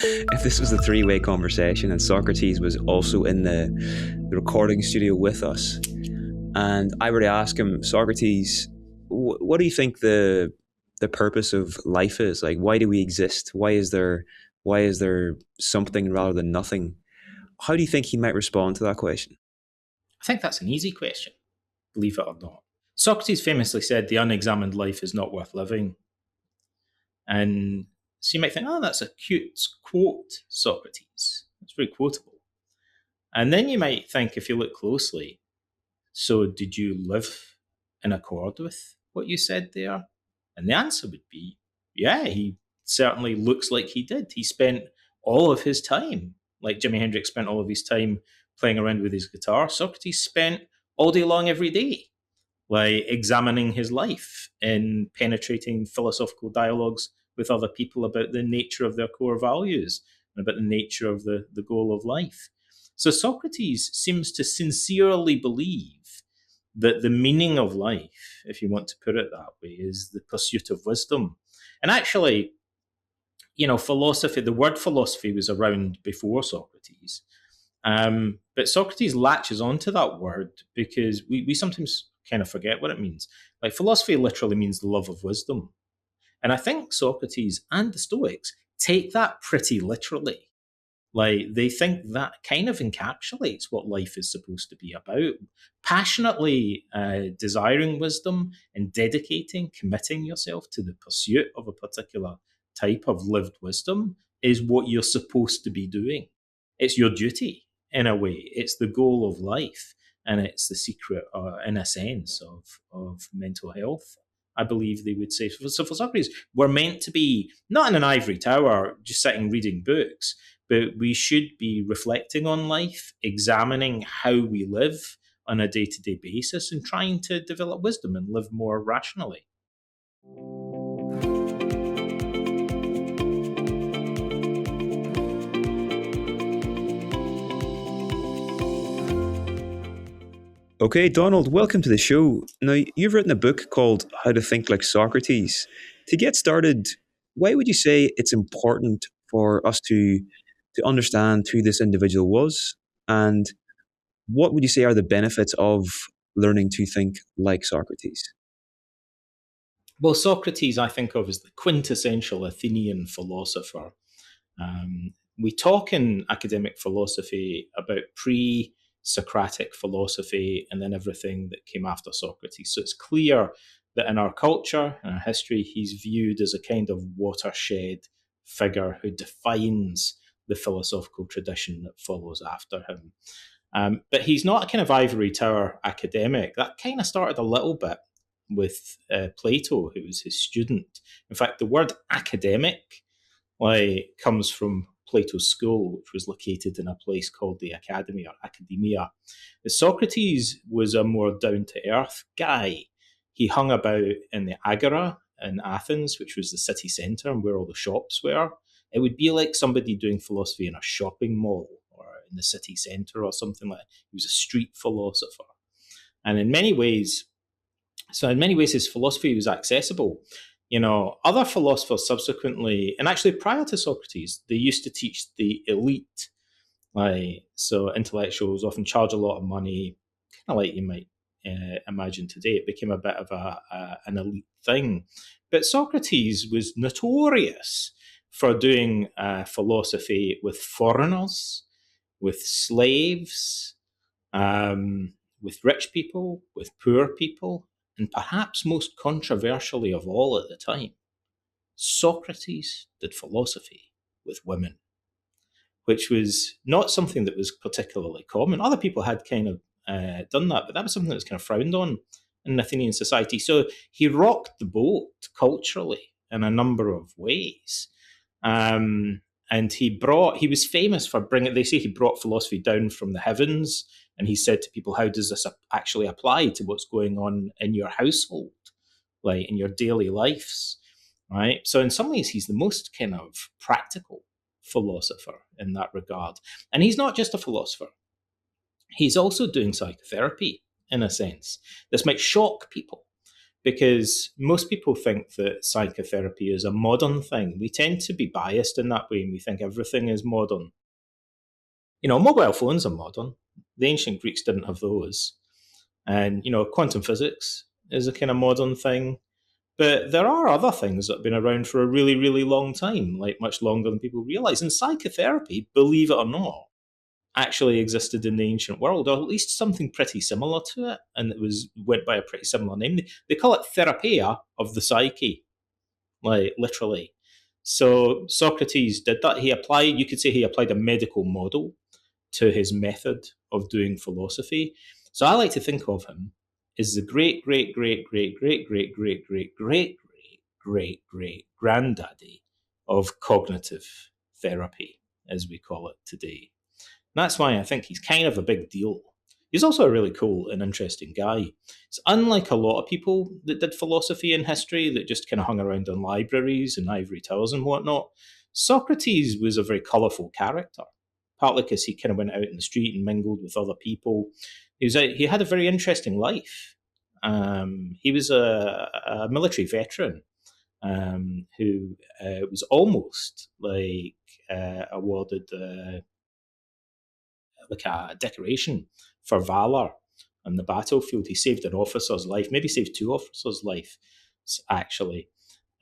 If this was a three-way conversation and Socrates was also in the recording studio with us, and I were to ask him, Socrates, what do you think the purpose of life is? Like, why do we exist? Why is there something rather than nothing? How do you think he might respond to that question? I think that's an easy question, believe it or not. Socrates famously said the unexamined life is not worth living. And so you might think, oh, that's a cute quote, Socrates. It's very quotable. And then you might think, if you look closely, so did you live in accord with what you said there? And the answer would be, yeah, he certainly looks like he did. He spent all of his time, like Jimi Hendrix spent all of his time playing around with his guitar. Socrates spent all day long every day, like examining his life and penetrating philosophical dialogues with other people about the nature of their core values and about the nature of the goal of life. So Socrates seems to sincerely believe that the meaning of life, if you want to put it that way, is the pursuit of wisdom. And actually, philosophy, the word philosophy was around before Socrates. But Socrates latches onto that word because we sometimes kind of forget what it means. Like philosophy literally means the love of wisdom. And I think Socrates and the Stoics take that pretty literally. Like they think that kind of encapsulates what life is supposed to be about. Passionately desiring wisdom and dedicating, committing yourself to the pursuit of a particular type of lived wisdom is what you're supposed to be doing. It's your duty in a way. It's the goal of life, and it's the secret, in a sense, of mental health. I believe they would say. So for Socrates, we're meant to be not in an ivory tower, just sitting reading books, but we should be reflecting on life, examining how we live on a day-to-day basis, and trying to develop wisdom and live more rationally. Okay, Donald, welcome to the show. Now, you've written a book called How to Think Like Socrates. To get started, why would you say it's important for us to understand who this individual was? And what would you say are the benefits of learning to think like Socrates? Well, Socrates, I think of as the quintessential Athenian philosopher. We talk in academic philosophy about pre Socratic philosophy and then everything that came after Socrates. So it's clear that in our culture and our history, he's viewed as a kind of watershed figure who defines the philosophical tradition that follows after him. But he's not a kind of ivory tower academic. That kind of started a little bit with Plato, who was his student. In fact, the word academic comes from Plato's school, which was located in a place called the Academy or Academia. Socrates was a more down to earth guy. He hung about in the Agora in Athens, which was the city centre and where all the shops were. It would be like somebody doing philosophy in a shopping mall or in the city centre or something like that. He was a street philosopher. And in many ways, his philosophy was accessible. Other philosophers subsequently, and actually prior to Socrates, they used to teach the elite. So intellectuals often charge a lot of money, kind of like you might imagine today. It became a bit of an elite thing. But Socrates was notorious for doing philosophy with foreigners, with slaves, with rich people, with poor people, and perhaps most controversially of all at the time, Socrates did philosophy with women, which was not something that was particularly common. Other people had kind of done that, but that was something that was kind of frowned on in Athenian society. So he rocked the boat culturally in a number of ways. And he was famous for they say he brought philosophy down from the heavens. And he said to people, how does this actually apply to what's going on in your household, like in your daily lives, right? So in some ways, he's the most kind of practical philosopher in that regard. And he's not just a philosopher. He's also doing psychotherapy, in a sense. This might shock people, because most people think that psychotherapy is a modern thing. We tend to be biased in that way, and we think everything is modern. Mobile phones are modern. The ancient Greeks didn't have those. And, quantum physics is a kind of modern thing. But there are other things that have been around for a really, really long time, like much longer than people realize. And psychotherapy, believe it or not, actually existed in the ancient world, or at least something pretty similar to it. And it went by a pretty similar name. They call it therapia of the psyche, like literally. So Socrates did that. You could say he applied a medical model to his method of doing philosophy. So I like to think of him as the great, great, great, great, great, great, great, great, great, great, great, great granddaddy of cognitive therapy, as we call it today. And that's why I think he's kind of a big deal. He's also a really cool and interesting guy. It's unlike a lot of people that did philosophy in history that just kind of hung around in libraries and ivory towers and whatnot. Socrates was a very colourful character, partly because he kind of went out in the street and mingled with other people. He had a very interesting life. He was a military veteran who was almost awarded like a decoration for valor on the battlefield. He saved an officer's life, maybe saved two officers' lives, actually.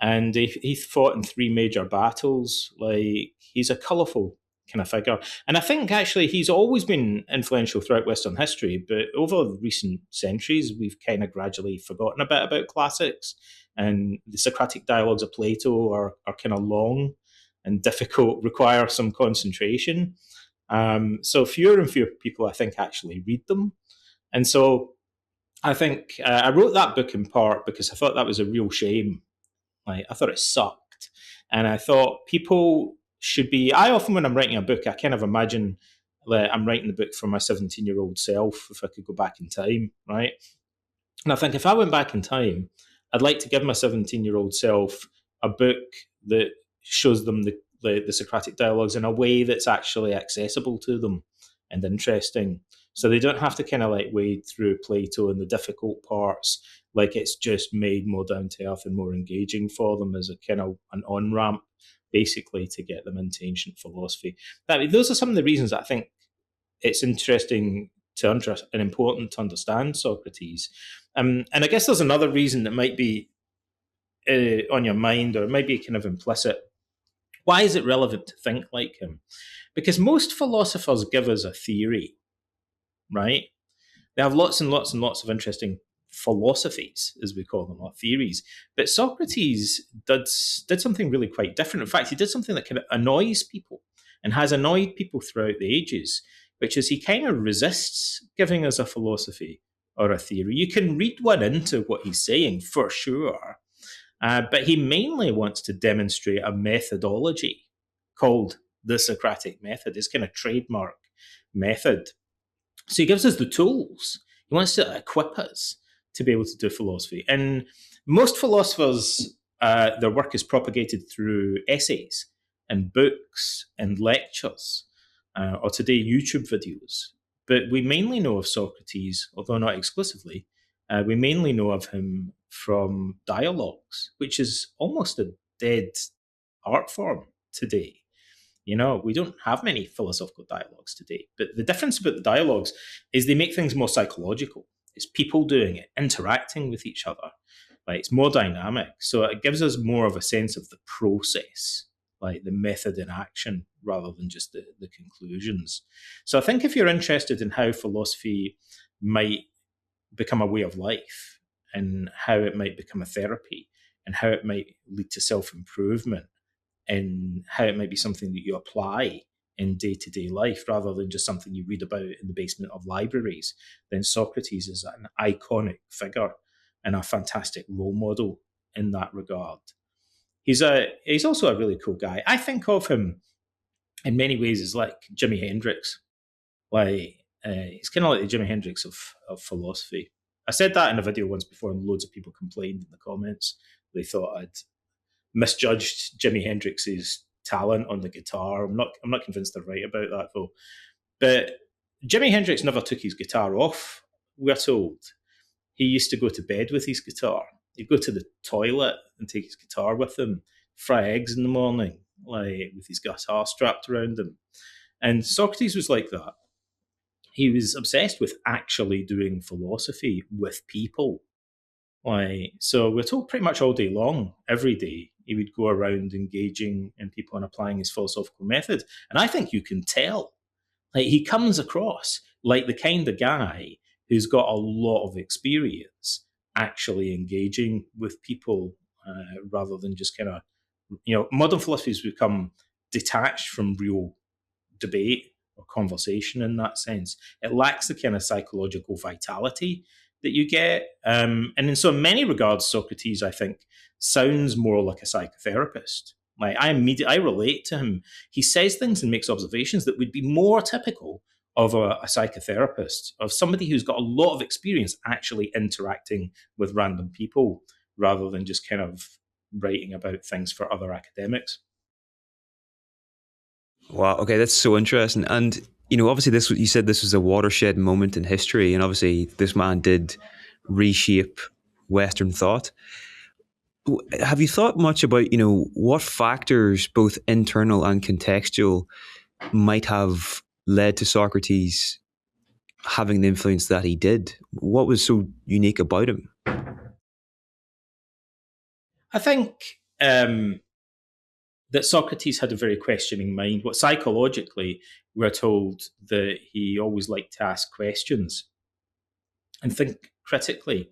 And he fought in three major battles. Like, he's a colourful kind of figure. And I think actually he's always been influential throughout Western history, but over recent centuries, we've kind of gradually forgotten a bit about classics. And the Socratic dialogues of Plato are kind of long and difficult, require some concentration. So fewer and fewer people, I think, actually read them. And so I think I wrote that book in part because I thought that was a real shame. Like, I thought it sucked. And I thought people should be. I often, when I'm writing a book, I kind of imagine that I'm writing the book for my 17-year-old self if I could go back in time, right? And I think if I went back in time, I'd like to give my 17-year-old self a book that shows them the Socratic dialogues in a way that's actually accessible to them and interesting. So they don't have to kind of like wade through Plato and the difficult parts. Like, it's just made more down to earth and more engaging for them as a kind of an on ramp, basically, to get them into ancient philosophy. Those are some of the reasons I think it's interesting and important to understand Socrates. And I guess there's another reason that might be on your mind, or it might be kind of implicit. Why is it relevant to think like him? Because most philosophers give us a theory, right? They have lots and lots and lots of interesting philosophies, as we call them, or theories. But Socrates did something really quite different. In fact, he did something that kind of annoys people and has annoyed people throughout the ages, which is he kind of resists giving us a philosophy or a theory. You can read one into what he's saying, for sure, but he mainly wants to demonstrate a methodology called the Socratic method, his kind of trademark method. So he gives us the tools. He wants to equip us to be able to do philosophy. And most philosophers, their work is propagated through essays and books and lectures, or today YouTube videos. But we mainly know of Socrates, although not exclusively, we mainly know of him from dialogues, which is almost a dead art form today. We don't have many philosophical dialogues today. But the difference about the dialogues is they make things more psychological. It's people doing it, interacting with each other. Like, it's more dynamic. So it gives us more of a sense of the process, like the method in action, rather than just the conclusions. So I think if you're interested in how philosophy might become a way of life, and how it might become a therapy, and how it might lead to self-improvement, and how it might be something that you apply in day-to-day life rather than just something you read about in the basement of libraries, then Socrates is an iconic figure and a fantastic role model in that regard. He's also a really cool guy. I think of him in many ways as like Jimi Hendrix. Like, he's kind of like the Jimi Hendrix of philosophy. I said that in a video once before, and loads of people complained in the comments. They thought I'd misjudged Jimi Hendrix's talent on the guitar. I'm not convinced they're right about that, though. But Jimi Hendrix never took his guitar off, we're told. He used to go to bed with his guitar. He'd go to the toilet and take his guitar with him, fry eggs in the morning, like with his guitar strapped around him. And Socrates was like that. He was obsessed with actually doing philosophy with people. Like, so we're told pretty much all day long, every day, he would go around engaging in people and applying his philosophical method. And I think you can tell. Like, he comes across like the kind of guy who's got a lot of experience actually engaging with people, rather than just kind of, modern philosophy has become detached from real debate or conversation in that sense. It lacks the kind of psychological vitality that you get. And in so many regards, Socrates, I think, sounds more like a psychotherapist. Like, I relate to him. He says things and makes observations that would be more typical of a psychotherapist, of somebody who's got a lot of experience actually interacting with random people rather than just kind of writing about things for other academics. Wow. Okay, that's so interesting. And obviously, you said this was a watershed moment in history, and obviously, this man did reshape Western thought. Have you thought much about what factors, both internal and contextual, might have led to Socrates having the influence that he did? What was so unique about him? I think that Socrates had a very questioning mind. What psychologically, we're told that he always liked to ask questions and think critically.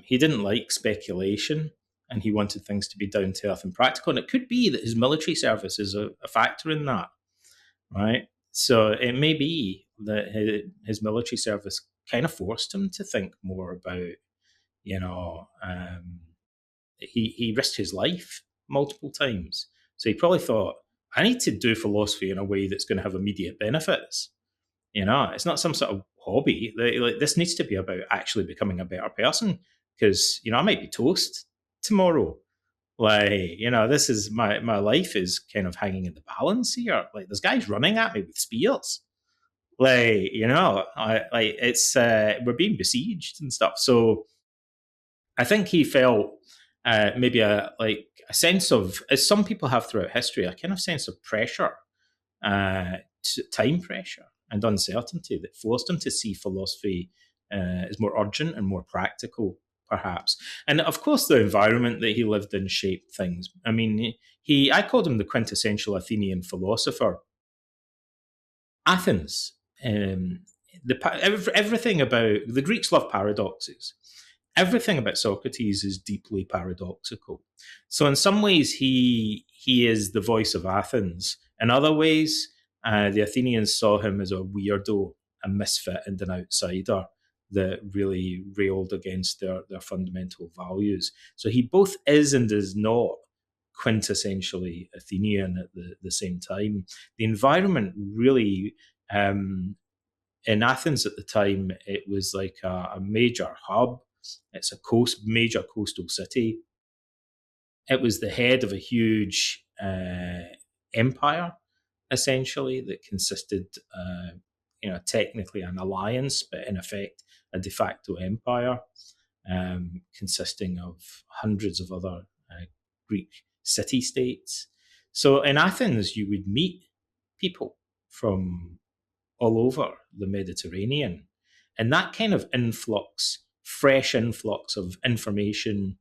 He didn't like speculation, and he wanted things to be down to earth and practical. And it could be that his military service is a factor in that, right? So it may be that his military service kind of forced him to think more about, you know, he risked his life multiple times. So he probably thought, I need to do philosophy in a way that's going to have immediate benefits. It's not some sort of hobby. Like, this needs to be about actually becoming a better person, because I might be toast tomorrow. Like, this is my life is kind of hanging in the balance here. Like, there's guys running at me with spears. Like, it's we're being besieged and stuff. So I think he felt maybe a sense of, as some people have throughout history, a kind of sense of pressure, time pressure and uncertainty that forced him to see philosophy as more urgent and more practical, perhaps. And of course, the environment that he lived in shaped things. I mean, I called him the quintessential Athenian philosopher. Athens, everything about the Greeks love paradoxes. Everything about Socrates is deeply paradoxical. So in some ways, he is the voice of Athens. In other ways, the Athenians saw him as a weirdo, a misfit, and an outsider that really railed against their fundamental values. So he both is and is not quintessentially Athenian at the same time. The environment really, in Athens at the time, it was like a major hub. It's a major coastal city. It was the head of a huge empire, essentially, that consisted, technically an alliance, but in effect a de facto empire, consisting of hundreds of other Greek city-states. So in Athens, you would meet people from all over the Mediterranean. And that kind of fresh influx of information,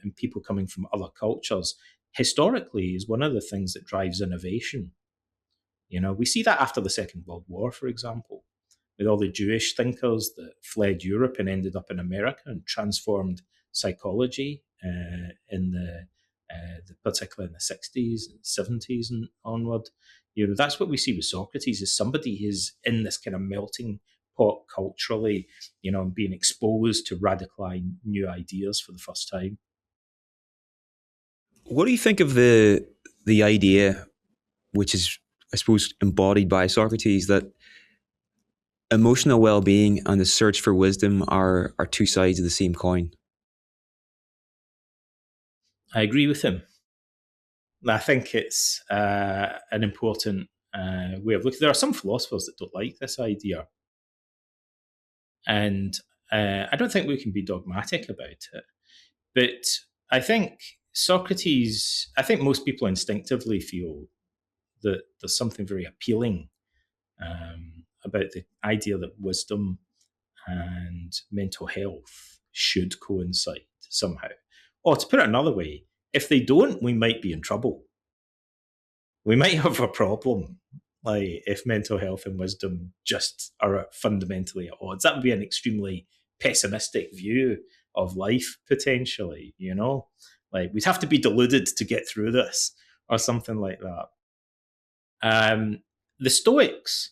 and people coming from other cultures, historically is one of the things that drives innovation. We see that after the Second World War, for example, with all the Jewish thinkers that fled Europe and ended up in America and transformed psychology particularly in the 60s and 70s and onward. That's what we see with Socrates, is somebody who's in this kind of melting pot culturally, and being exposed to radical new ideas for the first time. What do you think of the idea, which is, I suppose, embodied by Socrates, that emotional well-being and the search for wisdom are two sides of the same coin? I agree with him. I think it's an important way of looking. There are some philosophers that don't like this idea, and I don't think we can be dogmatic about it. But I think I think most people instinctively feel that there's something very appealing about the idea that wisdom and mental health should coincide somehow. Or to put it another way, if they don't, we might be in trouble. We might have a problem. Like if mental health and wisdom just are fundamentally at odds, that would be an extremely pessimistic view of life potentially, you know? Like we'd have to be deluded to get through this or something like that. The Stoics,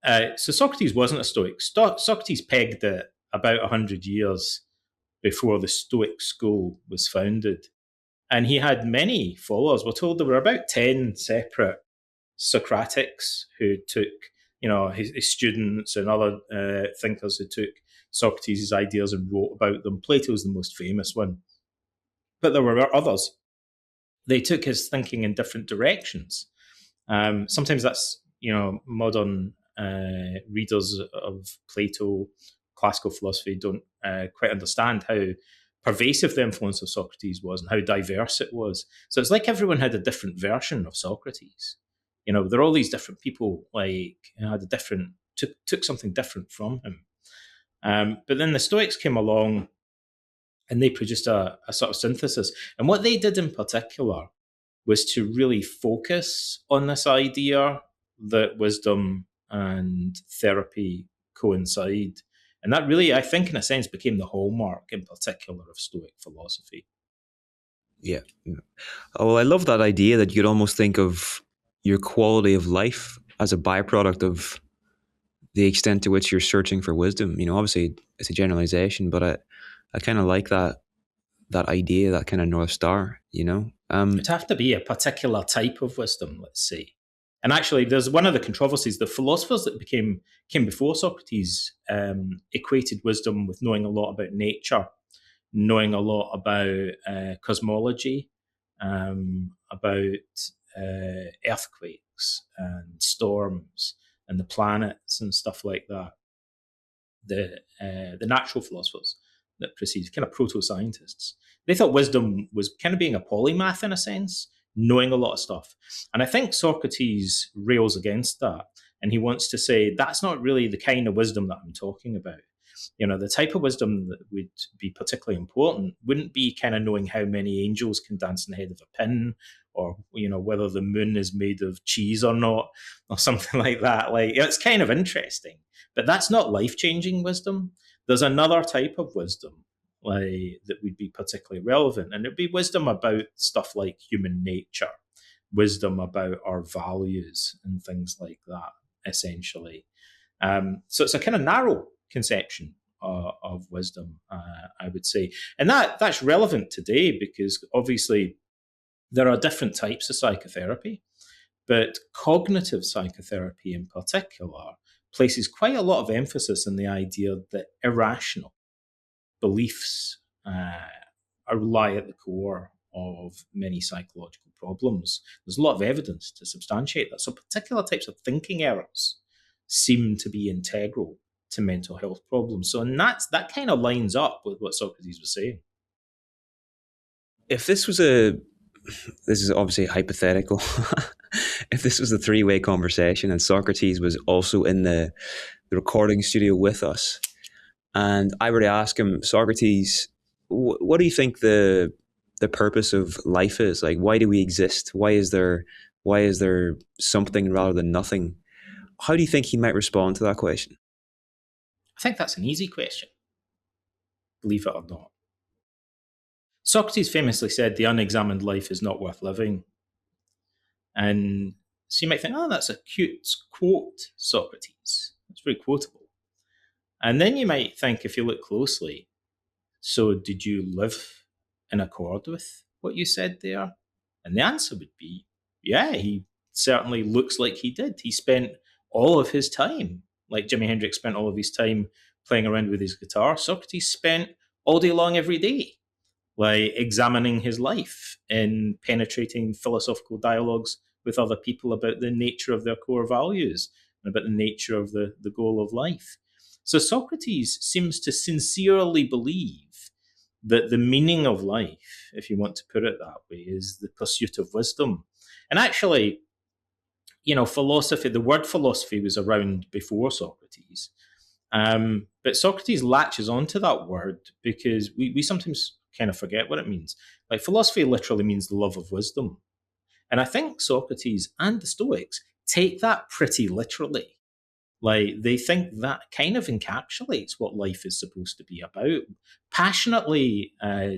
so Socrates wasn't a Stoic. Socrates pegged it about 100 years before the Stoic school was founded. And he had many followers. We're told there were about 10 separate Socratics who took, his students and other thinkers who took Socrates' ideas and wrote about them. Plato's the most famous one. But there were others. They took his thinking in different directions. Sometimes that's, modern readers of Plato, classical philosophy don't quite understand how pervasive the influence of Socrates was and how diverse it was. So it's like everyone had a different version of Socrates. There are all these different people had a different took something different from him. But then the Stoics came along and they produced a sort of synthesis. And what they did in particular was to really focus on this idea that wisdom and therapy coincide. And that really, I think, in a sense, became the hallmark in particular of Stoic philosophy. Yeah. Oh, well, I love that idea that you'd almost think of your quality of life as a byproduct of the extent to which you're searching for wisdom. Obviously it's a generalization, but I kind of like that idea, that kind of North Star, It'd have to be a particular type of wisdom, let's say. And actually, there's one of the controversies. The philosophers that came before Socrates equated wisdom with knowing a lot about nature, knowing a lot about cosmology, about earthquakes and storms and the planets and stuff like that. The natural philosophers that preceded, kind of proto-scientists, they thought wisdom was kind of being a polymath in a sense, knowing a lot of stuff. And I think Socrates rails against that. And he wants to say, that's not really the kind of wisdom that I'm talking about. The type of wisdom that would be particularly important wouldn't be kind of knowing how many angels can dance in the head of a pin, or, whether the moon is made of cheese or not, or something like that. Like, it's kind of interesting, but that's not life-changing wisdom. There's another type of wisdom that would be particularly relevant, and it'd be wisdom about stuff like human nature, wisdom about our values and things like that, essentially. So it's a kind of narrow conception of wisdom, I would say. And that's relevant today because obviously there are different types of psychotherapy, but cognitive psychotherapy in particular places quite a lot of emphasis on the idea that irrational beliefs lie at the core of many psychological problems. There's a lot of evidence to substantiate that. So particular types of thinking errors seem to be integral to mental health problems. So and that kind of lines up with what Socrates was saying. If this is obviously hypothetical, if this was a three-way conversation and Socrates was also in the recording studio with us, and I were to ask him, Socrates, what do you think the purpose of life is? Like, why do we exist? Why is there something rather than nothing? How do you think he might respond to that question? I think that's an easy question, believe it or not. Socrates famously said, the unexamined life is not worth living. And so you might think, oh, that's a cute quote, Socrates. That's very quotable. And then you might think, if you look closely, so did you live in accord with what you said there? And the answer would be, yeah, he certainly looks like he did. He spent all of his time, like Jimi Hendrix spent all of his time playing around with his guitar. Socrates spent all day long every day, like examining his life and penetrating philosophical dialogues with other people about the nature of their core values and about the nature of the goal of life. So Socrates seems to sincerely believe that the meaning of life, if you want to put it that way, is the pursuit of wisdom. And actually, philosophy, the word philosophy was around before Socrates. But Socrates latches onto that word because we sometimes kind of forget what it means. Like, philosophy literally means the love of wisdom. And I think Socrates and the Stoics take that pretty literally. Like, they think that kind of encapsulates what life is supposed to be about. Passionately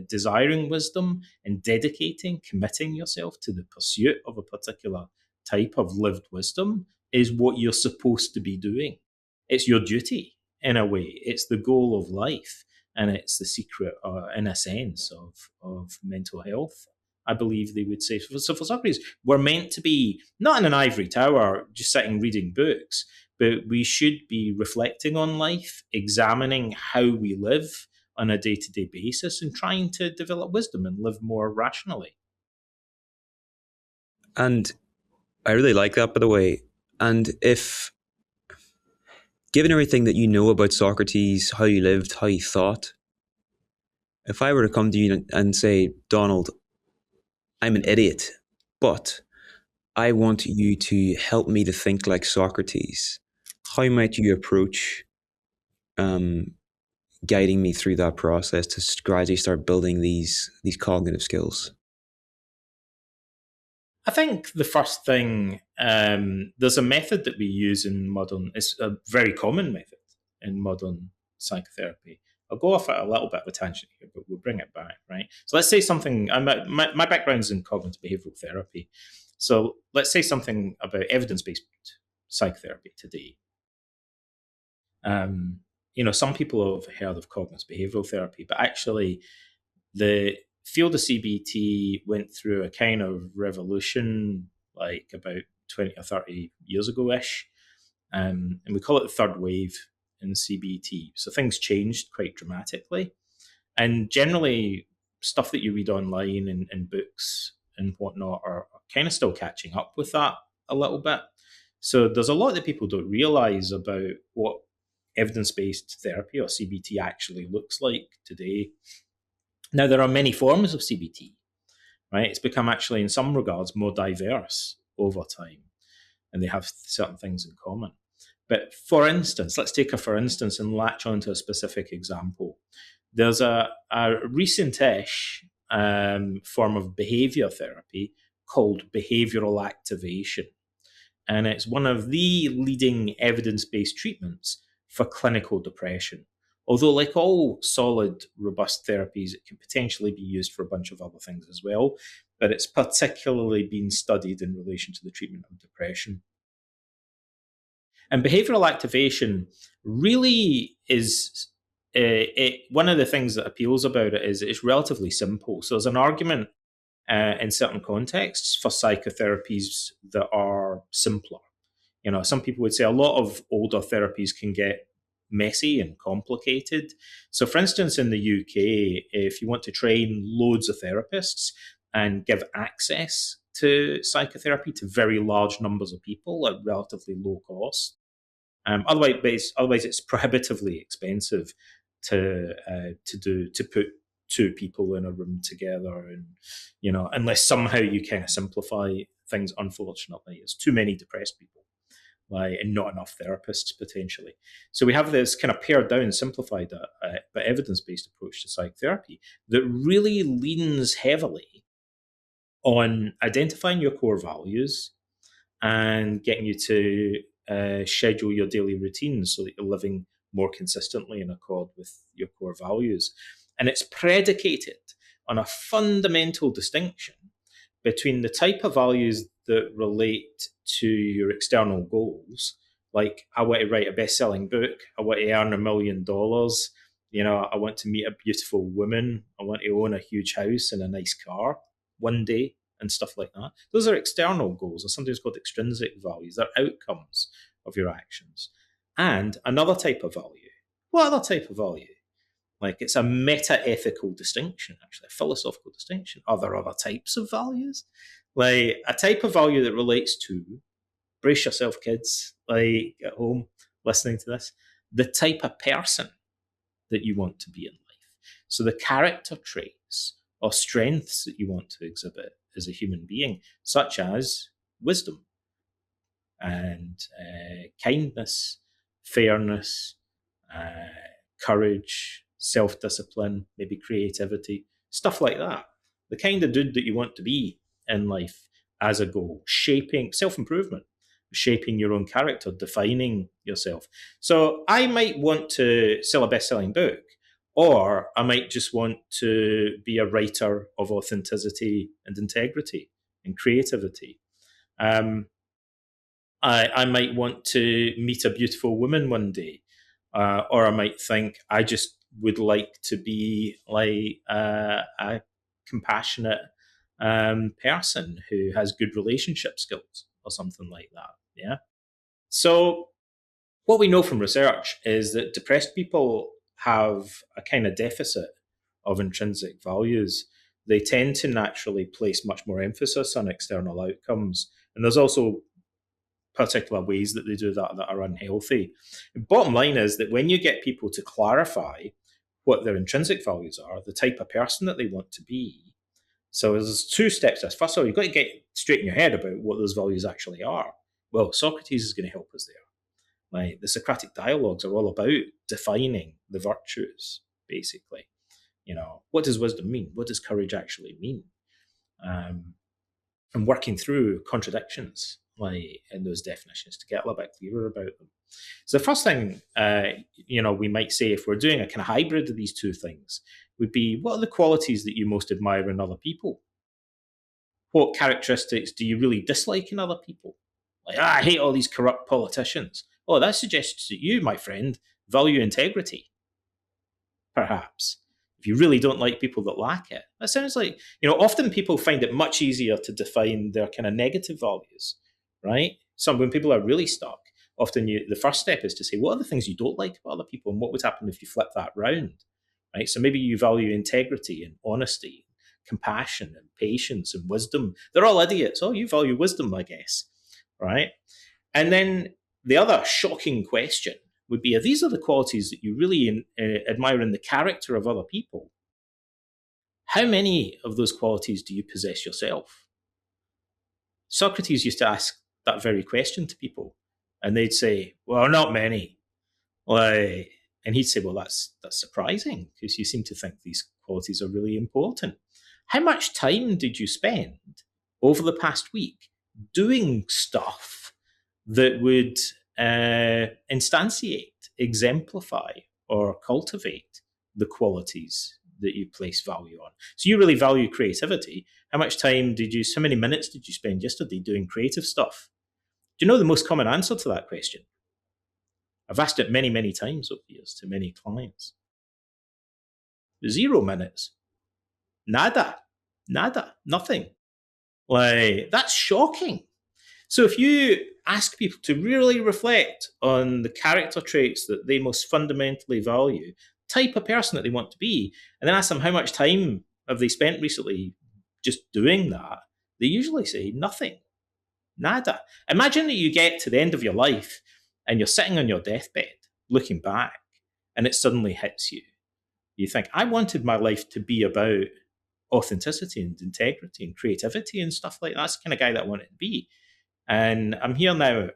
desiring wisdom and committing yourself to the pursuit of a particular type of lived wisdom is what you're supposed to be doing. It's your duty, in a way. It's the goal of life, and it's the secret, in a sense, of mental health. I believe they would say. So for Socrates, we're meant to be not in an ivory tower, just sitting reading books, but we should be reflecting on life, examining how we live on a day-to-day basis, and trying to develop wisdom and live more rationally. And I really like that, by the way. And if, given everything that you know about Socrates, how you lived, how you thought, if I were to come to you and say, Donald, I'm an idiot, but I want you to help me to think like Socrates, how might you approach um, guiding me through that process to gradually start building these cognitive skills? I think the first thing, there's a method that we use in it's a very common method in modern psychotherapy. I'll go off at a little bit of a tangent here, but we'll bring it back, right? So let's say something, my background's in cognitive behavioural therapy. So let's say something about evidence-based psychotherapy today. Some people have heard of cognitive behavioural therapy, but actually the field of CBT went through a kind of revolution like about 20 or 30 years ago-ish. And we call it the third wave in CBT. So things changed quite dramatically. And generally, stuff that you read online and books and whatnot are kind of still catching up with that a little bit. So there's a lot that people don't realize about what evidence-based therapy or CBT actually looks like today. Now, there are many forms of CBT, right? It's become actually, in some regards, more diverse over time, and they have certain things in common. But for instance, let's take for instance and latch onto a specific example. There's a recent-ish form of behavior therapy called behavioral activation. And it's one of the leading evidence-based treatments for clinical depression. Although, like all solid, robust therapies, it can potentially be used for a bunch of other things as well. But it's particularly been studied in relation to the treatment of depression. And behavioral activation really is one of the things that appeals about it is it's relatively simple. So there's an argument in certain contexts for psychotherapies that are simpler. Some people would say a lot of older therapies can get messy and complicated. So, for instance, in the UK, if you want to train loads of therapists and give access to psychotherapy to very large numbers of people at relatively low cost, otherwise it's prohibitively expensive to put two people in a room together, and unless somehow you kind of simplify things. Unfortunately, it's too many depressed people, and not enough therapists potentially. So we have this kind of pared down, simplified, but evidence-based approach to psychotherapy that really leans heavily on identifying your core values and getting you to schedule your daily routines so that you're living more consistently in accord with your core values. And it's predicated on a fundamental distinction between the type of values that relate to your external goals, like I want to write a best-selling book, I want to earn $1 million, I want to meet a beautiful woman, I want to own a huge house and a nice car one day, and stuff like that. Those are external goals, or sometimes called extrinsic values. They're outcomes of your actions. And another type of value. What other type of value? Like, it's a meta-ethical distinction, actually, a philosophical distinction. Are there other types of values? Like, a type of value that relates to, brace yourself, kids, like at home, listening to this, the type of person that you want to be in life. So the character traits or strengths that you want to exhibit as a human being, such as wisdom and kindness, fairness, uh, courage, self-discipline, maybe creativity, stuff like that. The kind of dude that you want to be in life as a goal, shaping self-improvement, shaping your own character, defining yourself. So I might want to sell a best-selling book, or I might just want to be a writer of authenticity and integrity and creativity. I might want to meet a beautiful woman one day, or I might think I just would like to be like a compassionate person who has good relationship skills or something like that. Yeah. So what we know from research is that depressed people have a kind of deficit of intrinsic values. They tend to naturally place much more emphasis on external outcomes. And there's also particular ways that they do that that are unhealthy. The bottom line is that when you get people to clarify what their intrinsic values are, the type of person that they want to be. So there's two steps to this. First of all, you've got to get straight in your head about what those values actually are. Well, Socrates is going to help us there. Like the Socratic dialogues are all about defining the virtues, basically. You know, what does wisdom mean? What does courage actually mean? And working through contradictions like in those definitions to get a little bit clearer about them. So the first thing, we might say if we're doing a kind of hybrid of these two things would be, what are the qualities that you most admire in other people? What characteristics do you really dislike in other people? Like, I hate all these corrupt politicians. Oh, that suggests that you, my friend, value integrity, perhaps. If you really don't like people that lack it. That sounds like, often people find it much easier to define their kind of negative values, right? When people are really stuck, often the first step is to say, what are the things you don't like about other people and what would happen if you flip that round, right? So maybe you value integrity and honesty, compassion and patience and wisdom. They're all idiots. Oh, you value wisdom, I guess, right? And then the other shocking question would be, if these are the qualities that you really admire in the character of other people, how many of those qualities do you possess yourself? Socrates used to ask that very question to people, and they'd say, well, not many. And he'd say, well, that's surprising, because you seem to think these qualities are really important. How much time did you spend over the past week doing stuff that would instantiate, exemplify, or cultivate the qualities that you place value on? So you really value creativity. How many minutes did you spend yesterday doing creative stuff? Do you know the most common answer to that question? I've asked it many, many times over the years to many clients. 0 minutes. Nada, nothing. That's shocking. So if you ask people to really reflect on the character traits that they most fundamentally value, type of person that they want to be, and then ask them how much time have they spent recently just doing that, they usually say nothing. Nada. Imagine that you get to the end of your life and you're sitting on your deathbed looking back and it suddenly hits you. You think, I wanted my life to be about authenticity and integrity and creativity and stuff like that. That's the kind of guy that I wanted to be. And I'm here now,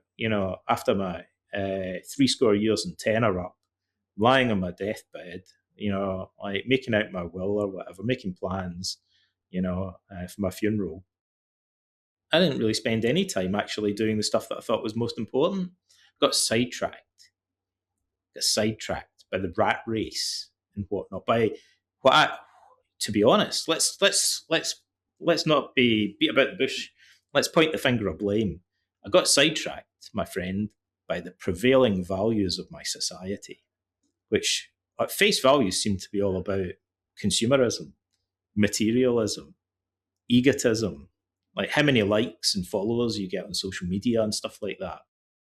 after my 70 years and 10 are up, lying on my deathbed, making out my will or whatever, making plans, for my funeral. I didn't really spend any time actually doing the stuff that I thought was most important. Got sidetracked by the rat race and whatnot. To be honest, let's not beat about the bush. Let's point the finger of blame. I got sidetracked, my friend, by the prevailing values of my society, which at face value seem to be all about consumerism, materialism, egotism, like how many likes and followers you get on social media and stuff like that.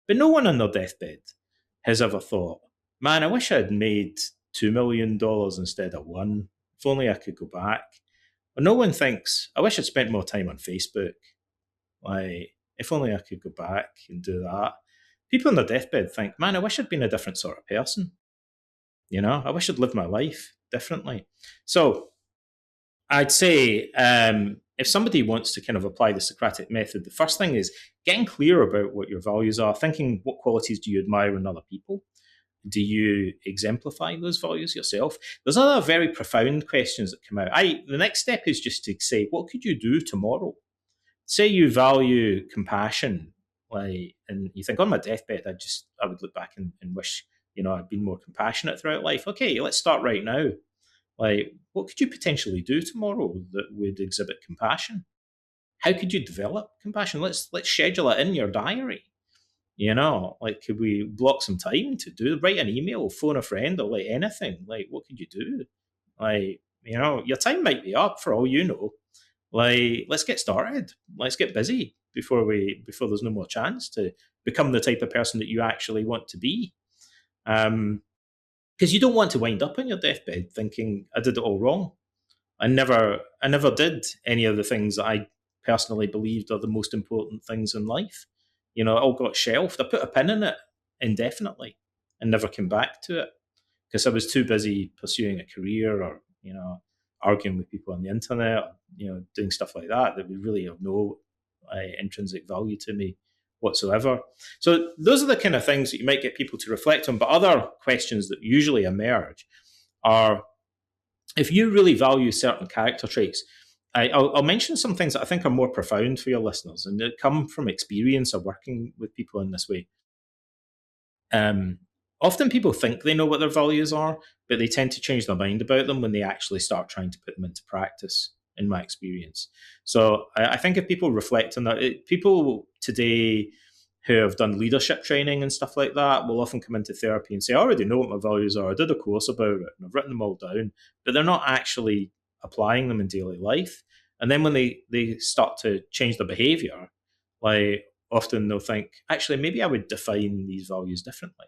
But no one on their deathbed has ever thought, man, I wish I'd made $2 million instead of one. If only I could go back. Or no one thinks, I wish I'd spent more time on Facebook. If only I could go back and do that. People on their deathbed think, man, I wish I'd been a different sort of person. I wish I'd lived my life differently. So I'd say if somebody wants to kind of apply the Socratic method, the first thing is getting clear about what your values are, thinking what qualities do you admire in other people? Do you exemplify those values yourself? There's other very profound questions that come out. The next step is just to say, what could you do tomorrow? Say you value compassion, and you think on my deathbed, I would look back and wish, I'd been more compassionate throughout life. Okay, let's start right now. What could you potentially do tomorrow that would exhibit compassion? How could you develop compassion? Let's schedule it in your diary. Could we block some time to write an email, phone a friend, or anything? What could you do? Your time might be up for all you know. Let's get started. Let's get busy before there's no more chance to become the type of person that you actually want to be. Because you don't want to wind up on your deathbed thinking, I did it all wrong. I never did any of the things that I personally believed are the most important things in life. It all got shelved. I put a pin in it indefinitely and never came back to it because I was too busy pursuing a career or, arguing with people on the internet, or, doing stuff like that would really have no intrinsic value to me whatsoever. So those are the kind of things that you might get people to reflect on. But other questions that usually emerge are, if you really value certain character traits, I'll mention some things that I think are more profound for your listeners, and that come from experience of working with people in this way. Often people think they know what their values are, but they tend to change their mind about them when they actually start trying to put them into practice, in my experience. So I think if people reflect on that, people today who have done leadership training and stuff like that will often come into therapy and say, I already know what my values are. I did a course about it and I've written them all down, but they're not actually applying them in daily life. And then when they start to change their behavior, often they'll think, actually, maybe I would define these values differently.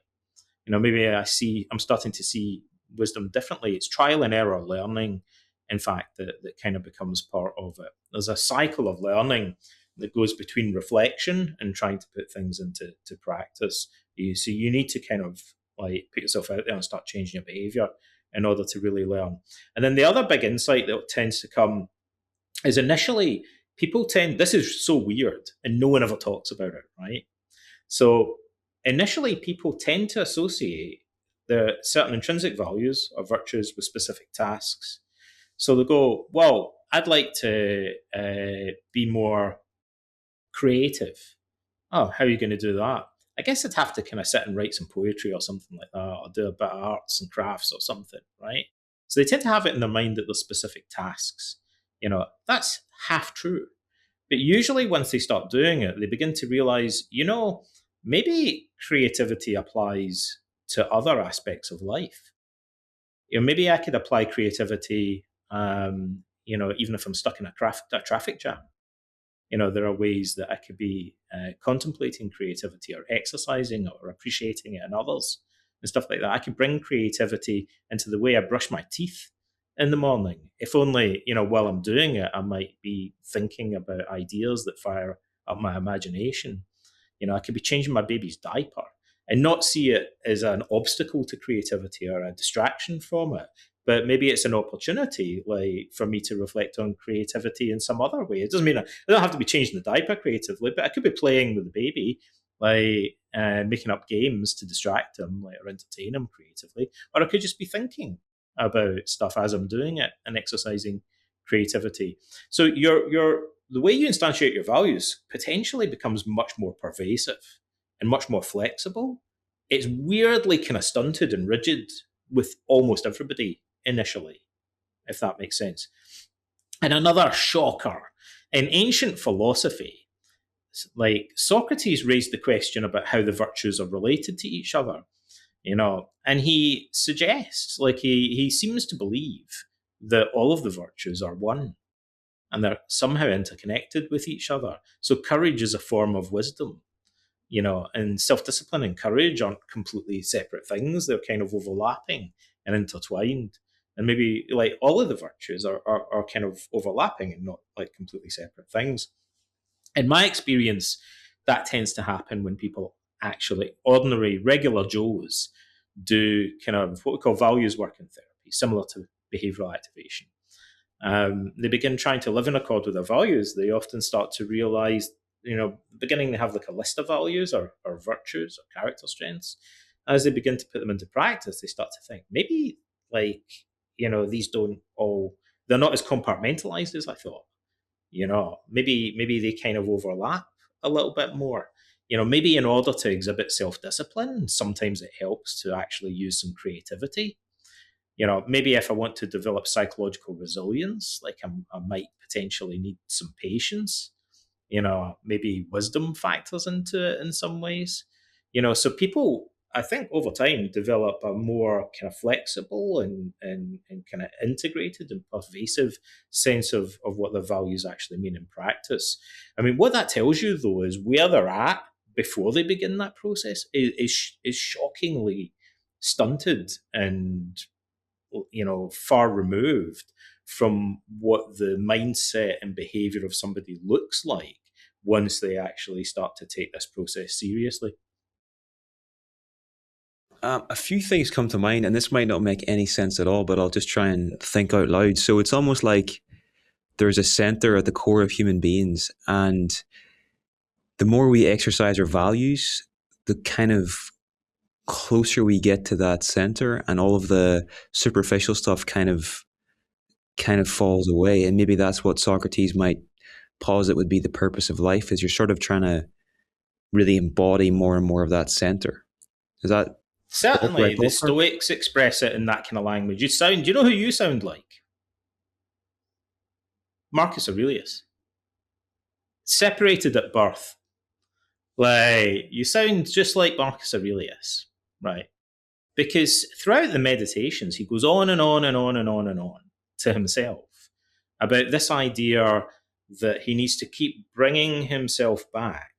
Maybe I'm starting to see wisdom differently. It's trial and error learning, in fact, that kind of becomes part of it. There's a cycle of learning that goes between reflection and trying to put things into practice. So you need to kind of put yourself out there and start changing your behavior in order to really learn. And then the other big insight that tends to come is initially this is so weird and no one ever talks about it, right? So initially people tend to associate the certain intrinsic values or virtues with specific tasks. So they'll go, well, I'd like to be more creative. Oh, how are you going to do that? I guess I'd have to kind of sit and write some poetry or something like that, or do a bit of arts and crafts or something, right? So they tend to have it in their mind that there's specific tasks. That's half true. But usually once they start doing it, they begin to realize, maybe creativity applies to other aspects of life. Maybe I could apply creativity, even if I'm stuck in a traffic jam. There are ways that I could be contemplating creativity or exercising or appreciating it in others and stuff like that. I could bring creativity into the way I brush my teeth in the morning. If only, while I'm doing it, I might be thinking about ideas that fire up my imagination. I could be changing my baby's diaper and not see it as an obstacle to creativity or a distraction from it. But maybe it's an opportunity, for me to reflect on creativity in some other way. It doesn't mean I don't have to be changing the diaper creatively, but I could be playing with the baby, making up games to distract him, or entertain him creatively. Or I could just be thinking about stuff as I'm doing it and exercising creativity. So the way you instantiate your values potentially becomes much more pervasive and much more flexible. It's weirdly kind of stunted and rigid with almost everybody initially, if that makes sense. And another shocker, in ancient philosophy, Socrates raised the question about how the virtues are related to each other, and he suggests, he seems to believe that all of the virtues are one and they're somehow interconnected with each other. So courage is a form of wisdom, and self-discipline and courage aren't completely separate things. They're kind of overlapping and intertwined. And maybe all of the virtues are kind of overlapping and not completely separate things. In my experience, that tends to happen when people actually, ordinary, regular Joes, do kind of what we call values work in therapy. therapy, similar to behavioural activation. They begin trying to live in accord with their values. They often start to realize, beginning to have like a list of values or virtues or character strengths. As they begin to put them into practice, they start to think maybe like, these don't all, they're not as compartmentalized as I thought. Maybe they kind of overlap a little bit more. Maybe in order to exhibit self-discipline, sometimes it helps to actually use some creativity. Maybe if I want to develop psychological resilience, like I might potentially need some patience. Maybe wisdom factors into it in some ways. So people, I think, over time develop a more kind of flexible and kind of integrated and pervasive sense of what their values actually mean in practice. I mean, what that tells you, though, is where they're at before they begin that process is shockingly stunted and far removed from what the mindset and behavior of somebody looks like once they actually start to take this process seriously. A few things come to mind, and this might not make any sense at all, but I'll just try and think out loud. So it's almost like there's a center at the core of human beings, and the more we exercise our values, the kind of closer we get to that center, and all of the superficial stuff kind of falls away. And maybe that's what Socrates might posit would be the purpose of life, is you're sort of trying to really embody more and more of that center. Is that certainly the Stoics express it in that kind of language? Do you know who you sound like? Marcus Aurelius. Separated at birth. Like, you sound just like Marcus Aurelius, right? Because throughout the meditations, he goes on and on and on and on and on to himself about this idea that he needs to keep bringing himself back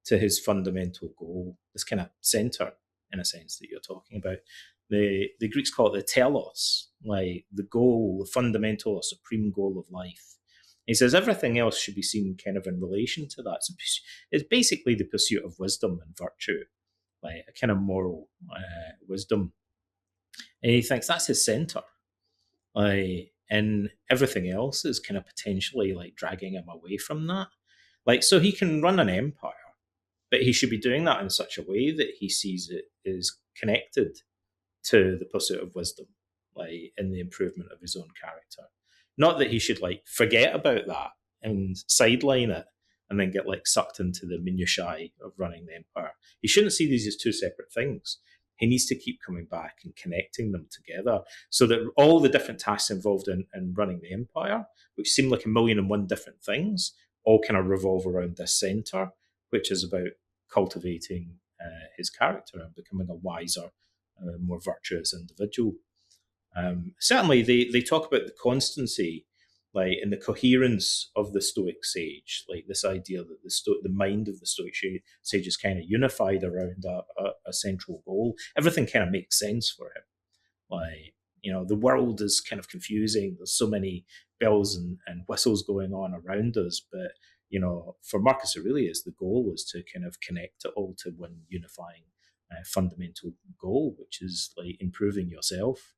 to his fundamental goal, this kind of center, in a sense, that you're talking about. The Greeks call it the telos, like the goal, the fundamental or supreme goal of life. He says everything else should be seen kind of in relation to that. It's basically the pursuit of wisdom and virtue, like a kind of moral wisdom. And he thinks that's his center. And everything else is kind of potentially like dragging him away from that. Like, so he can run an empire, but he should be doing that in such a way that he sees it is connected to the pursuit of wisdom, like in the improvement of his own character. Not that he should like forget about that and sideline it and then get like sucked into the minutiae of running the empire. He shouldn't see these as two separate things. He needs to keep coming back and connecting them together so that all the different tasks involved in running the empire, which seem like a million and one different things, all kind of revolve around this center, which is about cultivating his character and becoming a wiser, more virtuous individual. Certainly, they talk about the constancy, like in the coherence of the Stoic sage, like this idea that the mind of the Stoic sage is kind of unified around a central goal. Everything kind of makes sense for him. Like, the world is kind of confusing. There's so many bells and whistles going on around us, but for Marcus Aurelius, the goal is to kind of connect it all to one unifying fundamental goal, which is like improving yourself.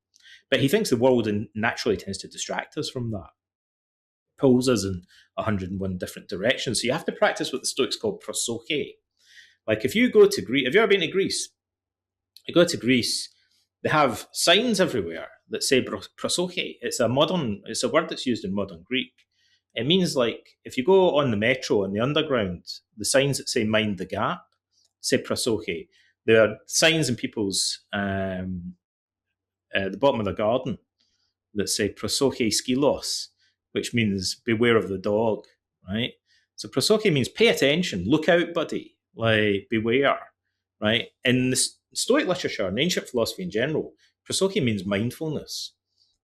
But he thinks the world naturally tends to distract us from that, pulls us in 101 different directions. So you have to practice what the Stoics call prosoche. Like if you go to Greece, have you ever been to Greece? You go to Greece, they have signs everywhere that say prosoche. It's a word that's used in modern Greek. It means like if you go on the metro and the underground, the signs that say mind the gap say prosoche. There are signs in people's the bottom of the garden that say prosoche skilos, which means beware of the dog, right? So prosoche means pay attention, look out, buddy, like beware, right? In the Stoic literature and ancient philosophy in general, prosoche means mindfulness.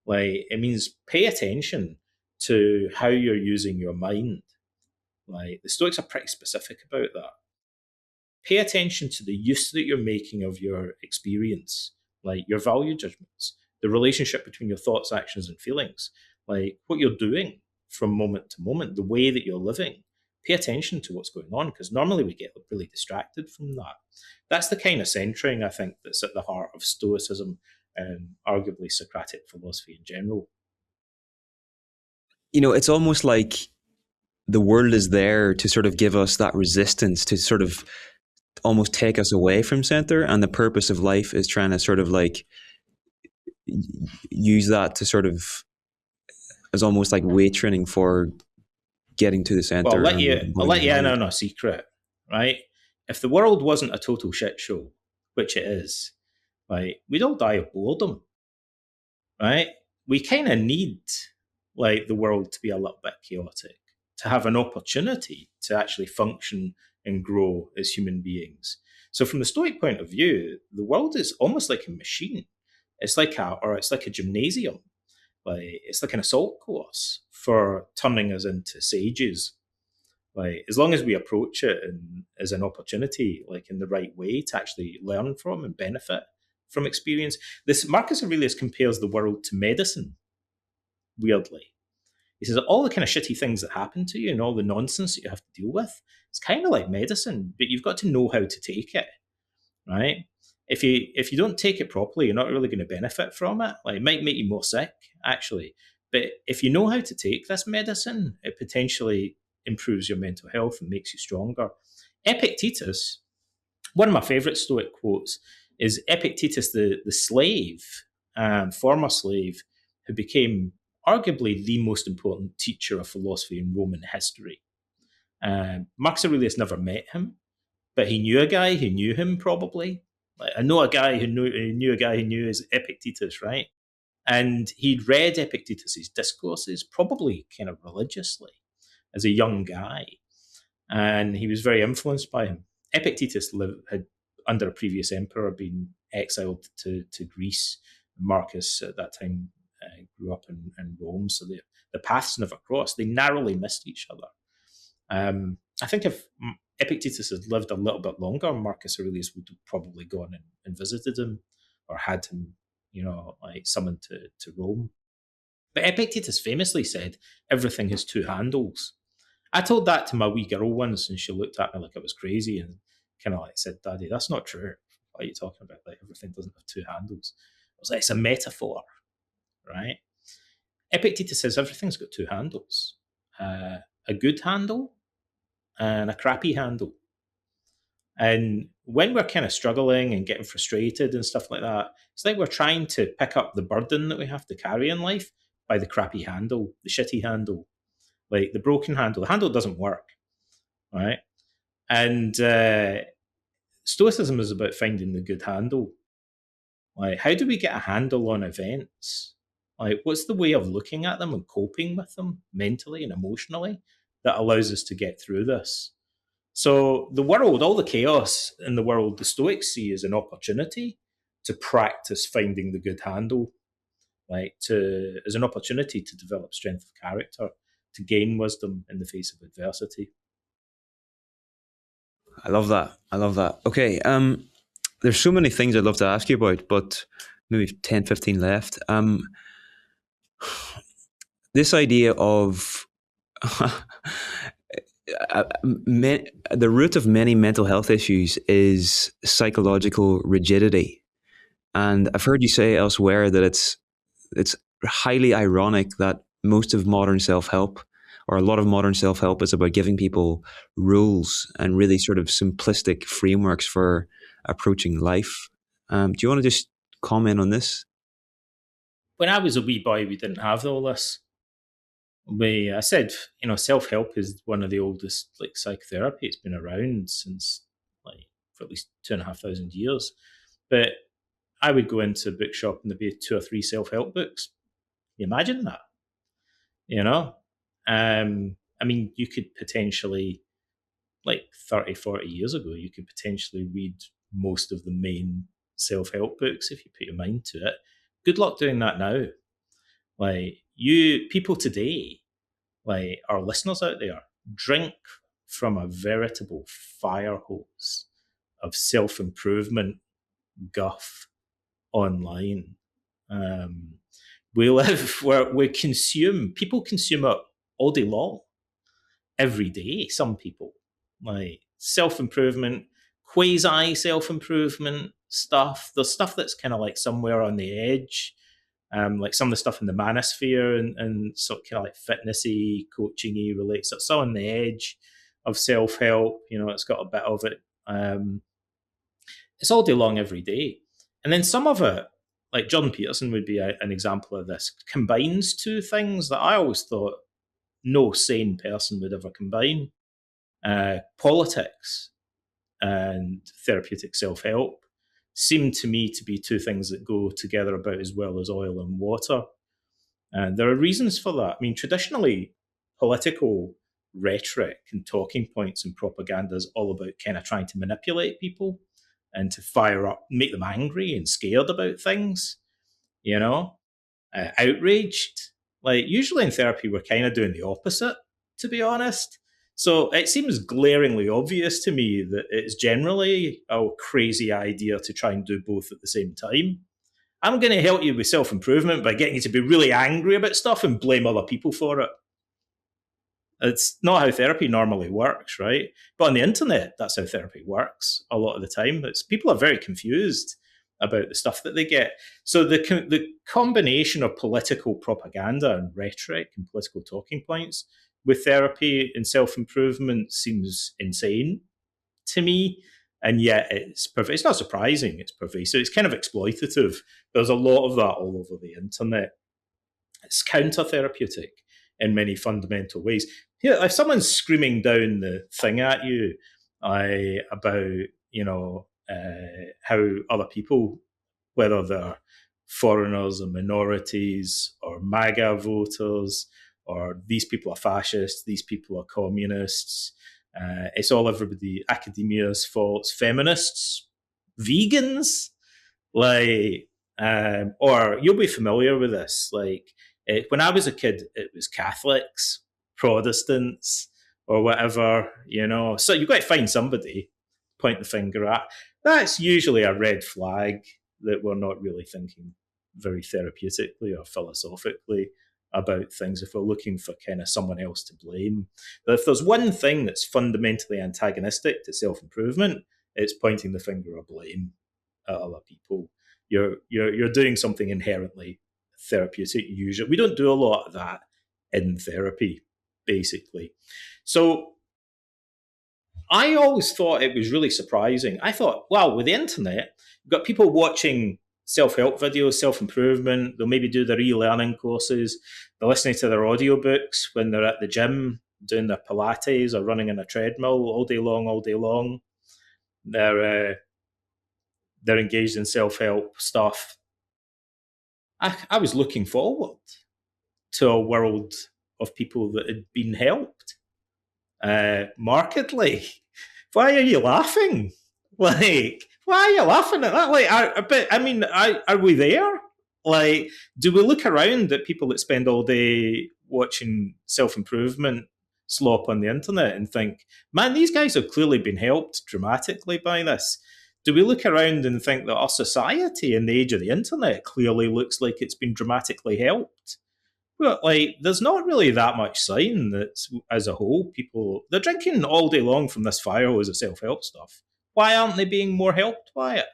Like it means pay attention to how you're using your mind. Like the Stoics are pretty specific about that. Pay attention to the use that you're making of your experience, like your value judgments, the relationship between your thoughts, actions, and feelings, like what you're doing from moment to moment, the way that you're living. Pay attention to what's going on, because normally we get really distracted from that. That's the kind of centering, I think, that's at the heart of Stoicism and arguably Socratic philosophy in general. It's almost like the world is there to sort of give us that resistance, to sort of almost take us away from center. And the purpose of life is trying to sort of like use that to sort of as almost like weight training for getting to the Well, center and I'll going let you in onward. on a secret, right? If the world wasn't a total shit show, which it is, right, we'd all die of boredom, right? We kind of need like the world to be a little bit chaotic to have an opportunity to actually function and grow as human beings. So from the Stoic point of view, the world is almost like a machine. It's like a gymnasium. Like it's like an assault course for turning us into sages. Like as long as we approach it as an opportunity, like in the right way to actually learn from and benefit from experience. This Marcus Aurelius compares the world to medicine, weirdly. He says all the kind of shitty things that happen to you and all the nonsense that you have to deal with, it's kind of like medicine, but you've got to know how to take it, right? If you don't take it properly, you're not really going to benefit from it. Like it might make you more sick, actually. But if you know how to take this medicine, it potentially improves your mental health and makes you stronger. Epictetus, one of my favorite Stoic quotes is Epictetus, the slave, former slave, who became arguably the most important teacher of philosophy in Roman history. Marcus Aurelius never met him, but he knew a guy who knew him probably. Like, I know a guy who knew a guy who knew his Epictetus, right? And he'd read Epictetus's discourses, probably kind of religiously, as a young guy, and he was very influenced by him. Epictetus had, under a previous emperor, been exiled to Greece. Marcus at that time grew up in Rome, so the paths never crossed. They narrowly missed each other. I think if Epictetus had lived a little bit longer, Marcus Aurelius would have probably gone and visited him or had him, like summoned to Rome. But Epictetus famously said, everything has two handles. I told that to my wee girl once, and she looked at me like I was crazy and kind of like said, Daddy, that's not true. What are you talking about? Like everything doesn't have two handles. I was like, it's a metaphor, right? Epictetus says everything's got two handles. A good handle and a crappy handle. And when we're kind of struggling and getting frustrated and stuff like that, it's like we're trying to pick up the burden that we have to carry in life by the crappy handle, the shitty handle, like the broken handle. The handle doesn't work, right? And Stoicism is about finding the good handle. Like, how do we get a handle on events? Like, what's the way of looking at them and coping with them mentally and emotionally that allows us to get through this? So the world, all the chaos in the world, the Stoics see as an opportunity to practice finding the good handle, like as an opportunity to develop strength of character, to gain wisdom in the face of adversity. I love that. I love that. Okay. There's so many things I'd love to ask you about, but maybe 10, 15 left. This idea of the root of many mental health issues is psychological rigidity. And I've heard you say elsewhere that it's highly ironic that most of modern self-help, or a lot of modern self-help, is about giving people rules and really sort of simplistic frameworks for approaching life. Do you want to just comment on this? When I was a wee boy, we didn't have all this. I said, self-help is one of the oldest like psychotherapy. It's been around since like for at least 2,500 years. But I would go into a bookshop and there'd be 2 or 3 self-help books. You imagine that, you know? I mean, you could potentially, like 30, 40 years ago, you could potentially read most of the main self-help books if you put your mind to it. Good luck doing that now. Like people today, like our listeners out there, drink from a veritable fire hose of self-improvement guff online. We live where people consume it all day long, every day. Some people like self improvement, quasi self improvement, stuff. There's stuff that's kind of like somewhere on the edge, like some of the stuff in the manosphere and sort of kind of like fitnessy, coaching-y related. So it's all on the edge of self-help. It's got a bit of it. It's all day long every day. And then some of it, like Jordan Peterson would be an example of this, combines two things that I always thought no sane person would ever combine. Politics and therapeutic self-help seem to me to be two things that go together about as well as oil and water. And there are reasons for that. I mean, traditionally, political rhetoric and talking points and propaganda is all about kind of trying to manipulate people and to fire up, make them angry and scared about things, outraged. Like, usually in therapy, we're kind of doing the opposite, to be honest. So it seems glaringly obvious to me that it's generally a crazy idea to try and do both at the same time. I'm going to help you with self-improvement by getting you to be really angry about stuff and blame other people for it. It's not how therapy normally works, right? But on the internet, that's how therapy works a lot of the time. People are very confused about the stuff that they get. So the combination of political propaganda and rhetoric and political talking points with therapy and self-improvement seems insane to me. And yet it's not surprising, it's pervasive. It's kind of exploitative. There's a lot of that all over the internet. It's counter-therapeutic in many fundamental ways. If someone's screaming down the thing at you about, how other people, whether they're foreigners or minorities or MAGA voters, or these people are fascists, these people are communists, it's all everybody, academia's faults, feminists, vegans, or you'll be familiar with this. When I was a kid, it was Catholics, Protestants, or whatever, So you've got to find somebody, point the finger at. That's usually a red flag that we're not really thinking very therapeutically or philosophically about things if we're looking for kind of someone else to blame. But if there's one thing that's fundamentally antagonistic to self-improvement, it's pointing the finger of blame at other people. You're doing something inherently therapeutic usually. We don't do a lot of that in therapy, basically. So I always thought it was really surprising. I thought, wow, with the internet, you've got people watching self-help videos, self-improvement. They'll maybe do their e-learning courses. They're listening to their audiobooks when they're at the gym, doing their Pilates or running on a treadmill all day long. They're engaged in self-help stuff. I was looking forward to a world of people that had been helped markedly. Why are you laughing? Why are you laughing at that? Are we there? Do we look around at people that spend all day watching self-improvement slop on the internet and think, man, these guys have clearly been helped dramatically by this? Do we look around and think that our society in the age of the internet clearly looks like it's been dramatically helped? Well, there's not really that much sign that, as a whole, they're drinking all day long from this fire hose of self-help stuff. Why aren't they being more helped by it?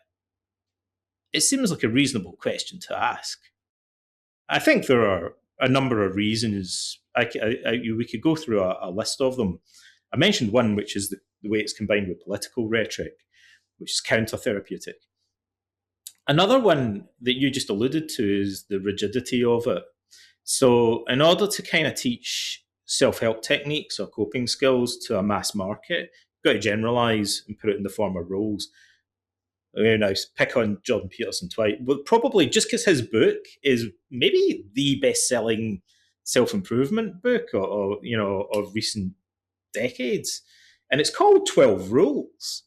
It seems like a reasonable question to ask. I think there are a number of reasons. We could go through a list of them. I mentioned one, which is the way it's combined with political rhetoric, which is counter-therapeutic. Another one that you just alluded to is the rigidity of it. So in order to kind of teach self-help techniques or coping skills to a mass market, you've got to generalize and put it in the form of roles. I pick on Jordan Peterson twice. Well, probably just because his book is maybe the best-selling self-improvement book of recent decades. And it's called 12 Rules.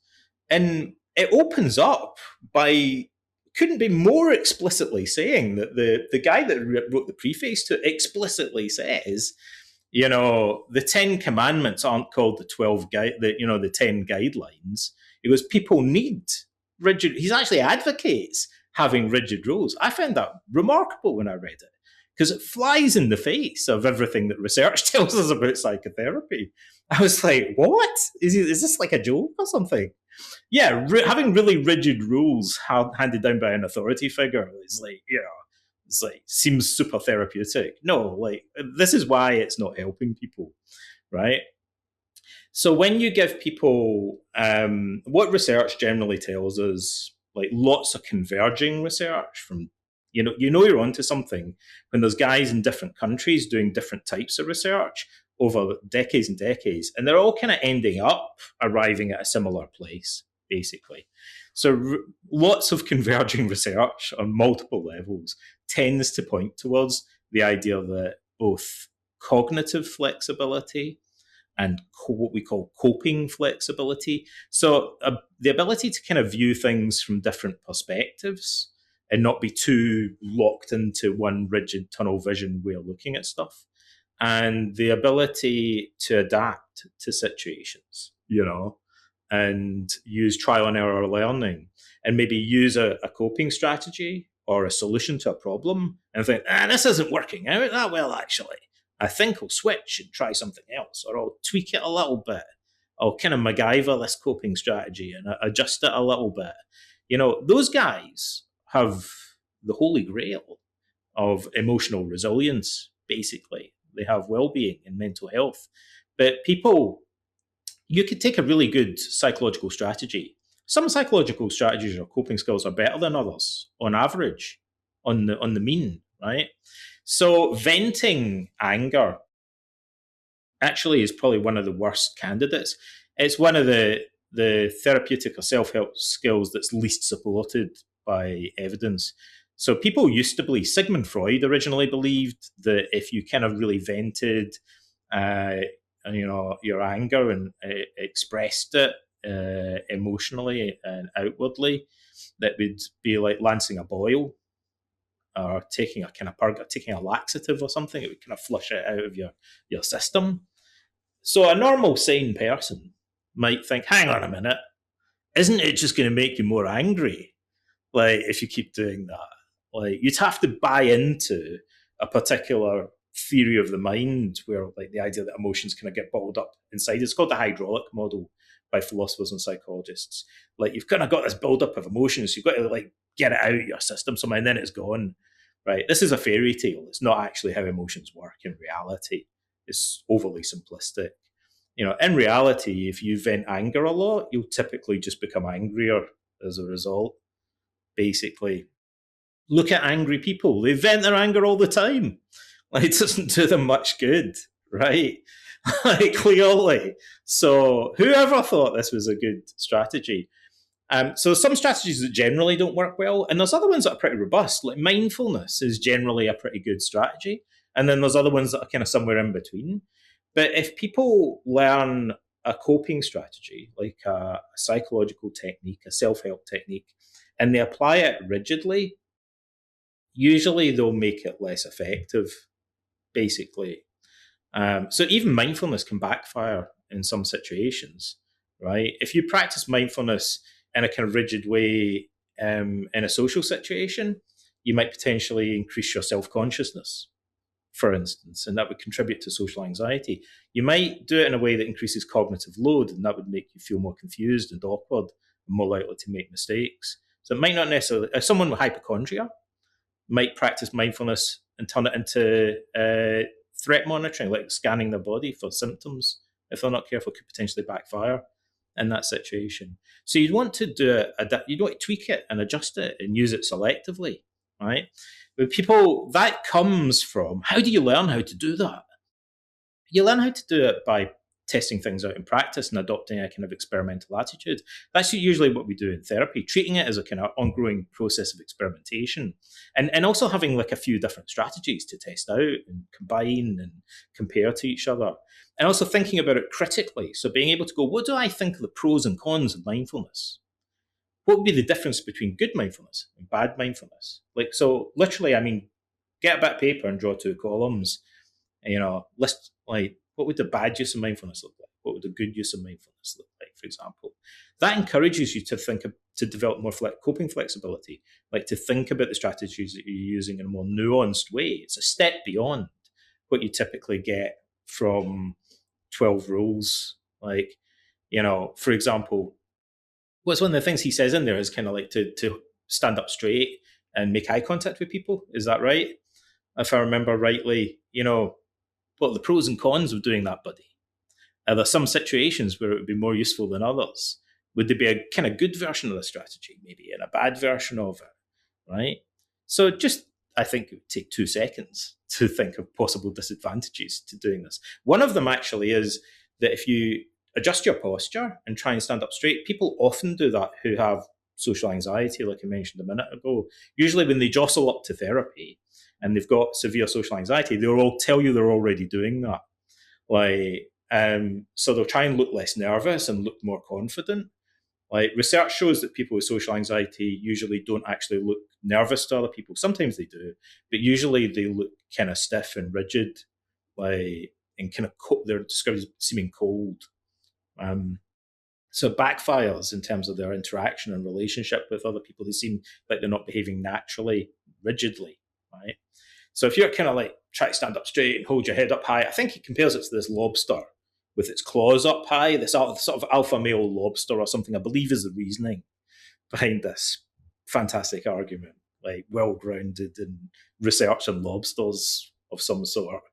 And it opens up by couldn't be more explicitly saying that the guy that wrote the preface to it explicitly says, the 10 commandments aren't called the 10 guidelines. It was people need rigid. He actually advocates having rigid rules. I found that remarkable when I read it because it flies in the face of everything that research tells us about psychotherapy. I was like, what? Is this like a joke or something? having really rigid rules handed down by an authority figure is it's like seems super therapeutic. No, like this is why it's not helping people, right? So when you give people what research generally tells us, like lots of converging research from you're onto something when there's guys in different countries doing different types of research over decades and decades, and they're all kind of ending up arriving at a similar place, basically. So lots of converging research on multiple levels tends to point towards the idea that both cognitive flexibility and what we call coping flexibility. So the ability to kind of view things from different perspectives and not be too locked into one rigid tunnel vision way of looking at stuff. And the ability to adapt to situations, and use trial and error learning and maybe use a coping strategy or a solution to a problem and think, this isn't working out that well, actually. I think I'll switch and try something else, or I'll tweak it a little bit. I'll kind of MacGyver this coping strategy and adjust it a little bit. Those guys have the holy grail of emotional resilience, basically. They have well-being and mental health. But you could take a really good psychological strategy. Some psychological strategies or coping skills are better than others, on average, on the mean, right? So venting anger actually is probably one of the worst candidates. It's one of the therapeutic or self-help skills that's least supported by evidence. So people used to believe, Sigmund Freud originally believed that if you kind of really vented, your anger and expressed it emotionally and outwardly, that would be like lancing a boil or taking a kind of taking a laxative or something. It would kind of flush it out of your system. So a normal sane person might think, hang on a minute, isn't it just going to make you more angry? Like if you keep doing that, like you'd have to buy into a particular theory of the mind where like the idea that emotions kind of get bottled up inside. It's called the hydraulic model by philosophers and psychologists. Like you've kind of got this buildup of emotions. You've got to like get it out of your system somehow and then it's gone. Right. This is a fairy tale. It's not actually how emotions work in reality. It's overly simplistic. In reality, if you vent anger a lot, you'll typically just become angrier as a result. Basically, look at angry people. They vent their anger all the time. Like, it doesn't do them much good, right? Like, clearly. So whoever thought this was a good strategy? So some strategies that generally don't work well, and there's other ones that are pretty robust. Like mindfulness is generally a pretty good strategy. And then there's other ones that are kind of somewhere in between. But if people learn a coping strategy, like a psychological technique, a self-help technique, and they apply it rigidly, usually they'll make it less effective, basically. So even mindfulness can backfire in some situations, right? If you practice mindfulness in a kind of rigid way in a social situation, you might potentially increase your self-consciousness, for instance, and that would contribute to social anxiety. You might do it in a way that increases cognitive load, and that would make you feel more confused and awkward and more likely to make mistakes. So it might not necessarily, someone with hypochondria might practice mindfulness and turn it into threat monitoring, like scanning their body for symptoms. If they're not careful, could potentially backfire in that situation. So you'd want to you'd want to tweak it and adjust it and use it selectively, right? But people, that comes from, how do you learn how to do that? You learn how to do it by testing things out in practice and adopting a kind of experimental attitude. That's usually what we do in therapy, treating it as a kind of ongoing process of experimentation, and also having like a few different strategies to test out and combine and compare to each other. And also thinking about it critically. So being able to go, what do I think are the pros and cons of mindfulness? What would be the difference between good mindfulness and bad mindfulness? Like, so literally, I mean, get a bit of paper and draw 2 columns, and, list like, what would the bad use of mindfulness look like? What would the good use of mindfulness look like, for example? That encourages you to to develop more coping flexibility, like to think about the strategies that you're using in a more nuanced way. It's a step beyond what you typically get from 12 rules. Like, for example, what's one of the things he says in there is kind of like to stand up straight and make eye contact with people. Is that right? If I remember rightly, what are the pros and cons of doing that, buddy? Are there some situations where it would be more useful than others? Would there be a kind of good version of the strategy, maybe, and a bad version of it, right? So just, I think it would take 2 seconds to think of possible disadvantages to doing this. One of them actually is that if you adjust your posture and try and stand up straight, people often do that who have social anxiety, like I mentioned a minute ago. Usually when they jostle up to therapy and they've got severe social anxiety, they'll all tell you they're already doing that. So they'll try and look less nervous and look more confident. Like research shows that people with social anxiety usually don't actually look nervous to other people. Sometimes they do, but usually they look kind of stiff and rigid, and kind of they're described as seeming cold. So it backfires in terms of their interaction and relationship with other people. They seem like they're not behaving naturally, rigidly, right? So if you're kind of like try to stand up straight and hold your head up high, I think he compares it to this lobster with its claws up high, this sort of alpha male lobster or something, I believe is the reasoning behind this fantastic argument, like well-grounded in research on lobsters of some sort.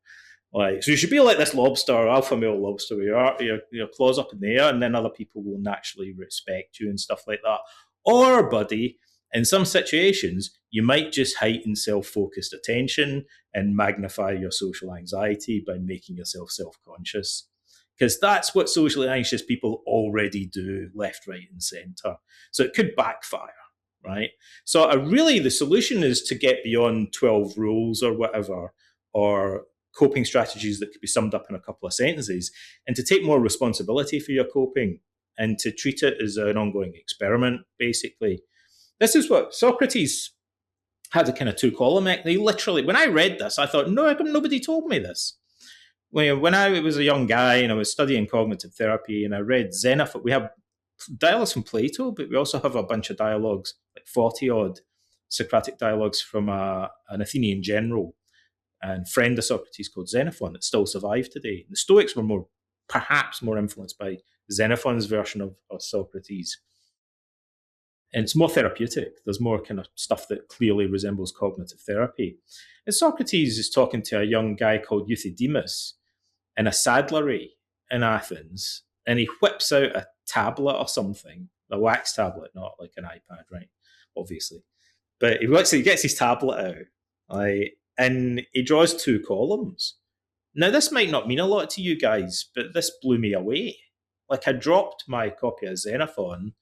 So you should be like this lobster, alpha male lobster, where your claws up in the air, and then other people will naturally respect you and stuff like that. Or, buddy, in some situations, you might just heighten self-focused attention and magnify your social anxiety by making yourself self-conscious. Because that's what socially anxious people already do, left, right, and centre. So it could backfire, right? So really the solution is to get beyond 12 rules or whatever, or coping strategies that could be summed up in a couple of sentences, and to take more responsibility for your coping and to treat it as an ongoing experiment, basically. This is what Socrates had a kind of 2-column act. They literally, when I read this, I thought, no, nobody told me this. When I was a young guy and I was studying cognitive therapy and I read Xenophon, we have dialogues from Plato, but we also have a bunch of dialogues, like 40 odd Socratic dialogues from an Athenian general and friend of Socrates called Xenophon that still survive today. The Stoics were perhaps more influenced by Xenophon's version of Socrates. And it's more therapeutic. There's more kind of stuff that clearly resembles cognitive therapy. And Socrates is talking to a young guy called Euthydemus in a saddlery in Athens, and he whips out a tablet or something, a wax tablet, not like an iPad, right? Obviously. But he gets his tablet out, and he draws 2 columns. Now, this might not mean a lot to you guys, but this blew me away. Like, I dropped my copy of Xenophon,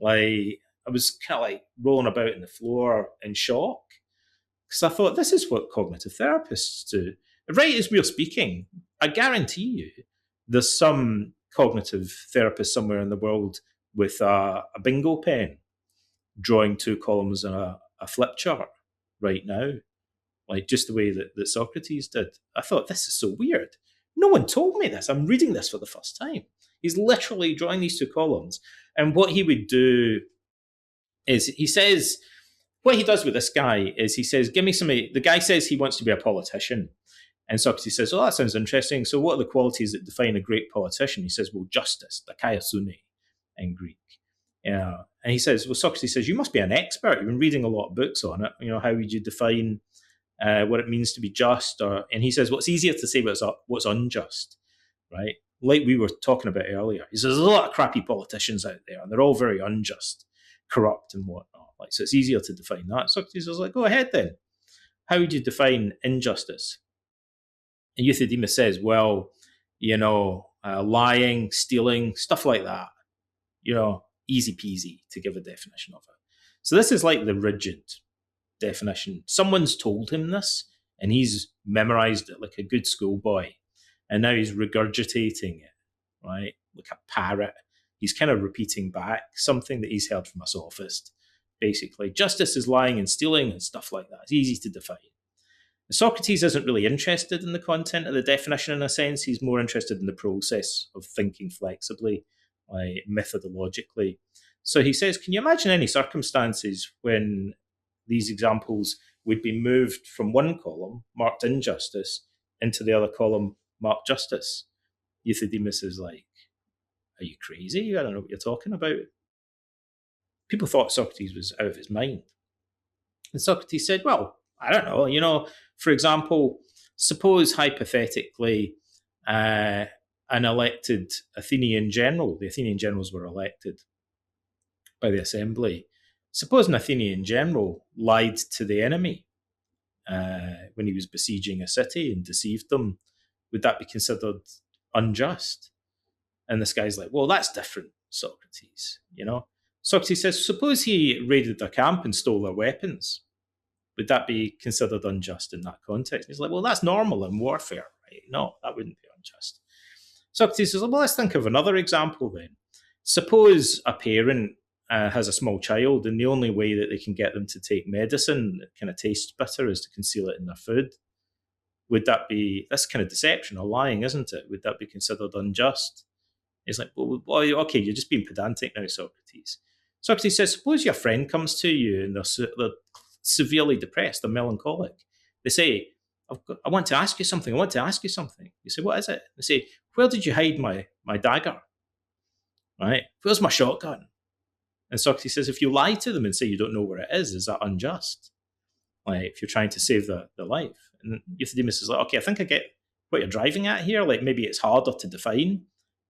I was kind of like rolling about on the floor in shock, because I thought, this is what cognitive therapists do. Right as we're speaking, I guarantee you there's some cognitive therapist somewhere in the world with a bingo pen drawing 2 columns on a flip chart right now, like just the way that Socrates did. I thought, this is so weird. No one told me this. I'm reading this for the first time. He's literally drawing these 2 columns. And what he would do is what he does with this guy is he says, give me somebody. The guy says he wants to be a politician. And Socrates says, oh, that sounds interesting. So what are the qualities that define a great politician? He says, well, justice, dikaiosune in Greek. And he says, well, Socrates says, you must be an expert. You've been reading a lot of books on it. How would you define what it means to be just? And he says, what's easier to say what's unjust, right? Like we were talking about earlier. He says, there's a lot of crappy politicians out there, and they're all very unjust, corrupt and whatnot. So it's easier to define that. Socrates was like, go ahead then. How would you define injustice? And Euthydemus says, well, lying, stealing, stuff like that. Easy peasy to give a definition of it. So this is like the rigid definition. Someone's told him this, and he's memorized it like a good schoolboy. And now he's regurgitating it, right? Like a parrot. He's kind of repeating back something that he's heard from a sophist. Basically, justice is lying and stealing and stuff like that. It's easy to define. Socrates isn't really interested in the content of the definition in a sense. He's more interested in the process of thinking flexibly, methodologically. So he says, can you imagine any circumstances when these examples would be moved from one column, marked injustice, into the other column, marked justice? Euthydemus is like, are you crazy? I don't know what you're talking about. people thought Socrates was out of his mind. And Socrates said, well, I don't know, for example, suppose hypothetically an elected Athenian general, the Athenian generals were elected by the assembly. Suppose an Athenian general lied to the enemy when he was besieging a city and deceived them. Would that be considered unjust? And this guy's like, well, that's different, Socrates. Socrates says, suppose he raided their camp and stole their weapons. Would that be considered unjust in that context? He's like, well, that's normal in warfare, right? No, that wouldn't be unjust. Socrates says, well, let's think of another example then. Suppose a parent has a small child, and the only way that they can get them to take medicine that kind of tastes bitter is to conceal it in their food. Would that be, that's kind of deception or lying, isn't it? Would that be considered unjust? He's like, well, okay, you're just being pedantic now, Socrates. Socrates says, suppose your friend comes to you and they're severely depressed, they're melancholic. They say, I want to ask you something. You say, what is it? They say, where did you hide my dagger? Right? Where's my shotgun? And Socrates says, if you lie to them and say you don't know where it is that unjust? Like, if you're trying to save their life. And Euthydemus is like, okay, I think I get what you're driving at here. Like, maybe it's harder to define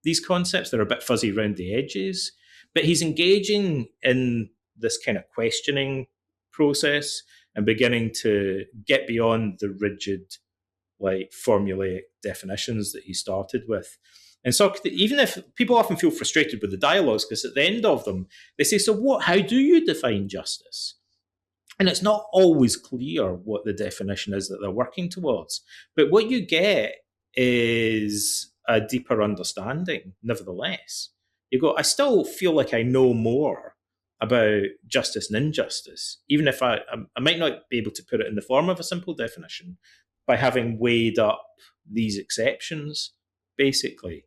these concepts. They're a bit fuzzy around the edges. But he's engaging in this kind of questioning process and beginning to get beyond the rigid, like, formulaic definitions that he started with. And Socrates, even if people often feel frustrated with the dialogues, because at the end of them, they say, so how do you define justice? And it's not always clear what the definition is that they're working towards. But what you get is a deeper understanding, nevertheless. You go, I still feel like I know more about justice and injustice, even if I might not be able to put it in the form of a simple definition, by having weighed up these exceptions, basically.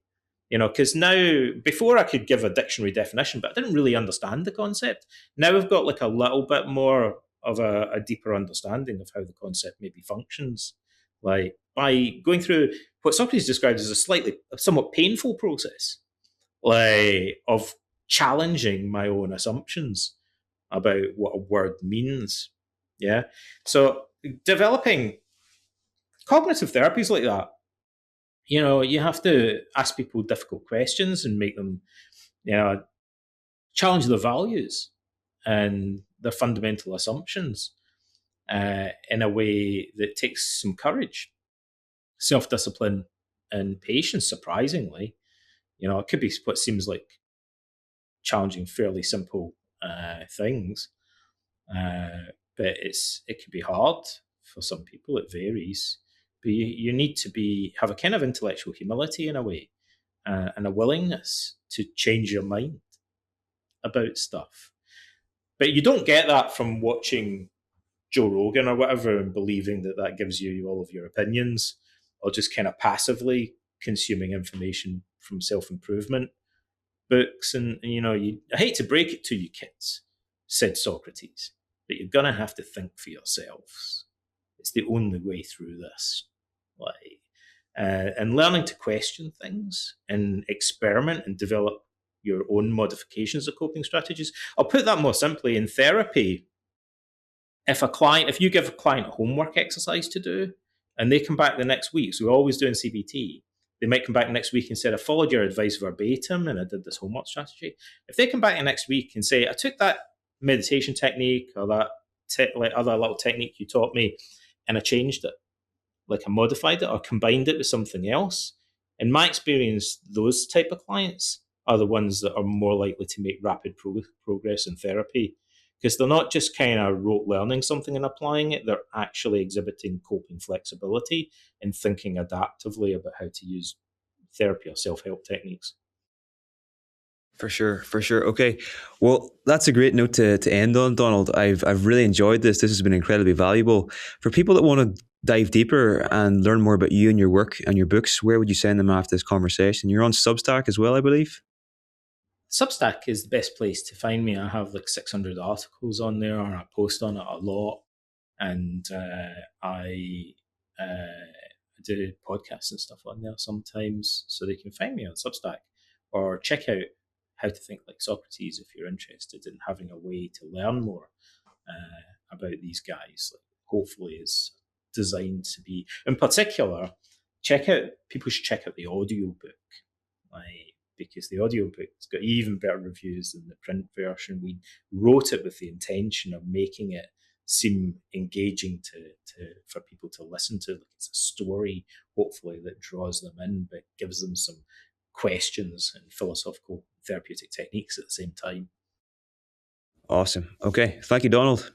Because now, before I could give a dictionary definition, but I didn't really understand the concept. Now I've got like a little bit more of a deeper understanding of how the concept maybe functions. Like, by going through what Socrates described as a somewhat painful process, like, of challenging my own assumptions about what a word means. Yeah. So developing cognitive therapies like that, you have to ask people difficult questions and make them, challenge their values and their fundamental assumptions in a way that takes some courage, self-discipline, and patience, surprisingly. It could be what seems like challenging fairly simple things, but it could be hard for some people. It varies. But you need to have a kind of intellectual humility in a way, and a willingness to change your mind about stuff. But you don't get that from watching Joe Rogan or whatever and believing that gives you all of your opinions, or just kind of passively consuming information from self-improvement books. And I hate to break it to you kids, said Socrates, but you're going to have to think for yourselves. It's the only way through this. And learning to question things and experiment and develop your own modifications of coping strategies. I'll put that more simply. In therapy, if you give a client a homework exercise to do and they come back the next week, so we're always doing CBT, they might come back next week and say, I followed your advice verbatim and I did this homework strategy. If they come back the next week and say, I took that meditation technique or that other little technique you taught me and I changed it, like I modified it or combined it with something else. In my experience, those type of clients are the ones that are more likely to make rapid progress in therapy, because they're not just kind of rote learning something and applying it. They're actually exhibiting coping flexibility and thinking adaptively about how to use therapy or self-help techniques. For sure. Okay. Well, that's a great note to end on, Donald. I've really enjoyed this. This has been incredibly valuable. For people that want to dive deeper and learn more about you and your work and your books, where would you send them after this conversation? You're on Substack as well, I believe. Substack is the best place to find me. I have like 600 articles on there, and I post on it a lot. And I do podcasts and stuff on there sometimes, so they can find me on Substack or check out How to Think Like Socrates if you're interested in having a way to learn more about these guys. Hopefully is designed to be, in particular, people should check out the audiobook, because the audiobook's got even better reviews than the print version. We wrote it with the intention of making it seem engaging for people to listen to. It's a story, hopefully, that draws them in, but gives them some questions and philosophical therapeutic techniques at the same time. Awesome. Okay. Thank you, Donald.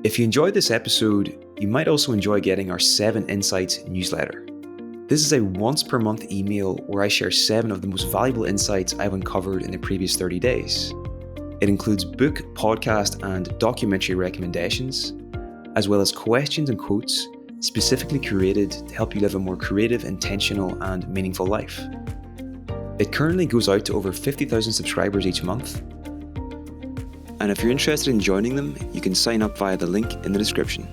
If you enjoyed this episode, you might also enjoy getting our 7 Insights newsletter. This is a once per month email where I share 7 of the most valuable insights I've uncovered in the previous 30 days. It includes book, podcast, and documentary recommendations, as well as questions and quotes specifically curated to help you live a more creative, intentional, and meaningful life. It currently goes out to over 50,000 subscribers each month. And if you're interested in joining them, you can sign up via the link in the description.